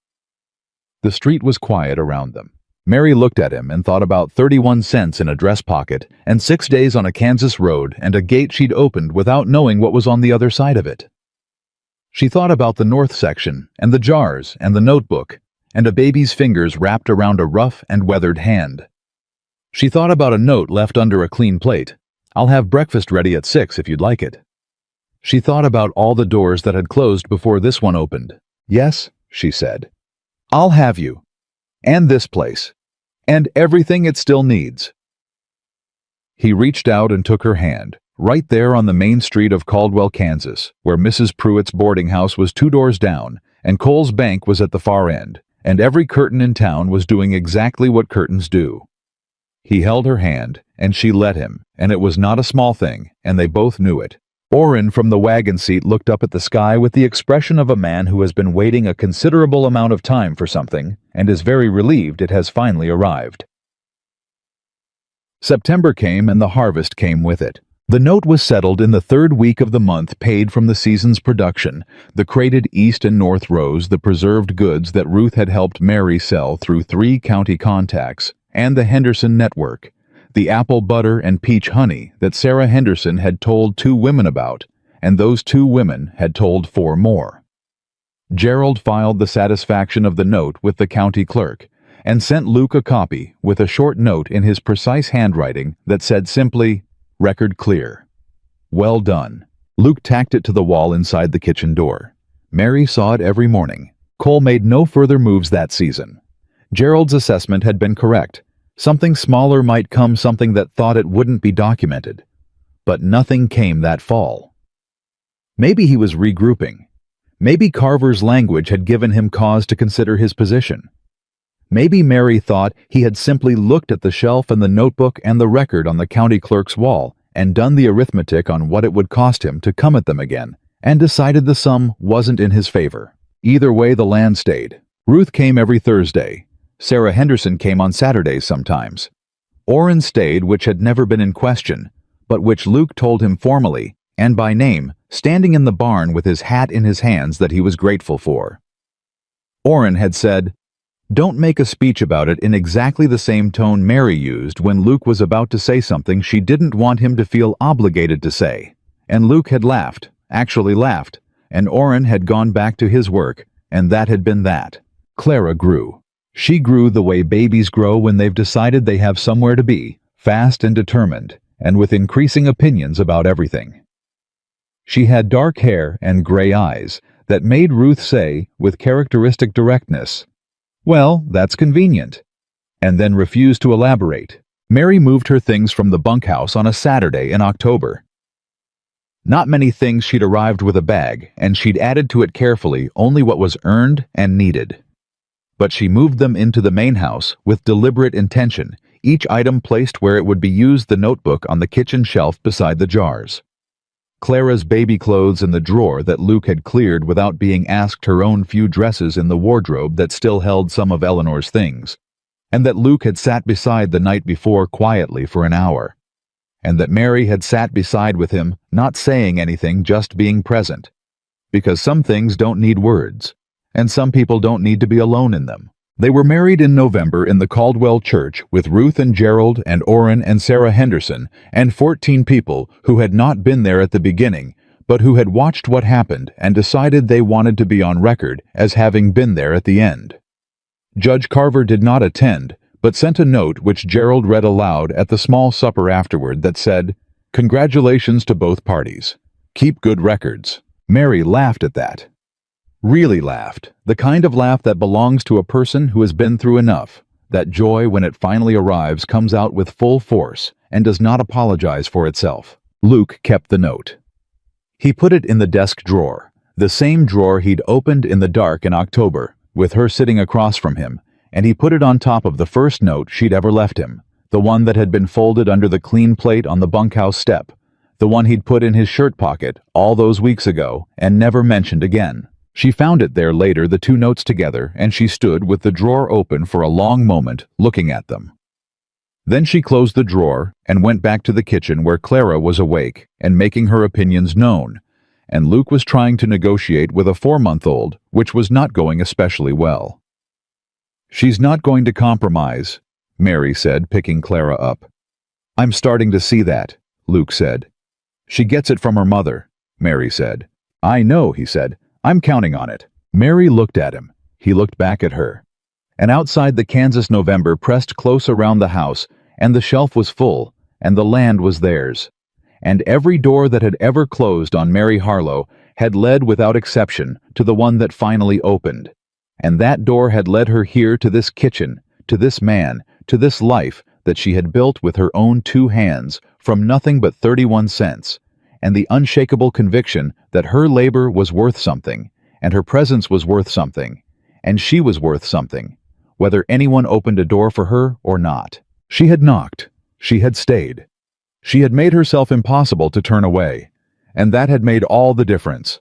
The street was quiet around them. Mary looked at him and thought about 31 cents in a dress pocket and 6 days on a Kansas road and a gate she'd opened without knowing what was on the other side of it. She thought about the north section and the jars and the notebook and a baby's fingers wrapped around a rough and weathered hand. She thought about a note left under a clean plate. "I'll have breakfast ready at 6 if you'd like it." She thought about all the doors that had closed before this one opened. "Yes," she said. "I'll have you. And this place. And everything it still needs." He reached out and took her hand, right there on the main street of Caldwell, Kansas, where Mrs. Pruitt's boarding house was 2 doors down, and Cole's bank was at the far end, and every curtain in town was doing exactly what curtains do. He held her hand, and she let him, and it was not a small thing, and they both knew it. Orrin from the wagon seat looked up at the sky with the expression of a man who has been waiting a considerable amount of time for something and is very relieved it has finally arrived. September came and the harvest came with it. The note was settled in the 3rd week of the month, paid from the season's production, the crated east and north rows, the preserved goods that Ruth had helped Mary sell through 3 county contacts, and the Henderson network, the apple butter and peach honey that Sarah Henderson had told 2 women about, and those 2 women had told 4 more. Gerald filed the satisfaction of the note with the county clerk and sent Luke a copy with a short note in his precise handwriting that said simply, "Record clear. Well done." Luke tacked it to the wall inside the kitchen door. Mary saw it every morning. Cole made no further moves that season. Gerald's assessment had been correct. Something smaller might come, something that thought it wouldn't be documented. But nothing came that fall. Maybe he was regrouping. Maybe Carver's language had given him cause to consider his position. Maybe Mary thought he had simply looked at the shelf and the notebook and the record on the county clerk's wall and done the arithmetic on what it would cost him to come at them again, and decided the sum wasn't in his favor. Either way, the land stayed. Ruth came every Thursday. Sarah Henderson came on Saturdays sometimes. Orrin stayed, which had never been in question, but which Luke told him formally, and by name, standing in the barn with his hat in his hands, that he was grateful for. Orrin had said, "Don't make a speech about it," in exactly the same tone Mary used when Luke was about to say something she didn't want him to feel obligated to say. And Luke had laughed, actually laughed, and Orrin had gone back to his work, and that had been that. Clara grew. She grew the way babies grow when they've decided they have somewhere to be, fast and determined, and with increasing opinions about everything. She had dark hair and gray eyes that made Ruth say, with characteristic directness, "Well, that's convenient," and then refused to elaborate. Mary moved her things from the bunkhouse on a Saturday in October. Not many things. She'd arrived with a bag, and she'd added to it carefully only what was earned and needed. But she moved them into the main house with deliberate intention, each item placed where it would be used, the notebook on the kitchen shelf beside the jars. Clara's baby clothes in the drawer that Luke had cleared without being asked, her own few dresses in the wardrobe that still held some of Eleanor's things, and that Luke had sat beside the night before quietly for an hour, and that Mary had sat beside with him, not saying anything, just being present, because some things don't need words, and some people don't need to be alone in them. They were married in November in the Caldwell church with Ruth and Gerald and Orrin and Sarah Henderson and 14 people who had not been there at the beginning, but who had watched what happened and decided they wanted to be on record as having been there at the end. Judge Carver did not attend, but sent a note which Gerald read aloud at the small supper afterward that said, "Congratulations to both parties. Keep good records." Mary laughed at that. Really laughed, the kind of laugh that belongs to a person who has been through enough. That joy, when it finally arrives, comes out with full force and does not apologize for itself. Luke kept the note. He put it in the desk drawer, the same drawer he'd opened in the dark in October, with her sitting across from him, and he put it on top of the first note she'd ever left him, the one that had been folded under the clean plate on the bunkhouse step, the one he'd put in his shirt pocket all those weeks ago and never mentioned again. She found it there later, the 2 notes together, and she stood with the drawer open for a long moment, looking at them. Then she closed the drawer and went back to the kitchen where Clara was awake and making her opinions known, and Luke was trying to negotiate with a 4-month-old, which was not going especially well. "She's not going to compromise," Mary said, picking Clara up. "I'm starting to see that," Luke said. "She gets it from her mother," Mary said. "I know," he said. "I'm counting on it." Mary looked at him. He looked back at her. And outside, the Kansas November pressed close around the house, and the shelf was full, and the land was theirs. And every door that had ever closed on Mary Harlow had led without exception to the one that finally opened. And that door had led her here, to this kitchen, to this man, to this life that she had built with her own 2 hands from nothing but 31 cents, and the unshakable conviction that her labor was worth something, and her presence was worth something, and she was worth something, whether anyone opened a door for her or not. She had knocked. She had stayed. She had made herself impossible to turn away, and that had made all the difference.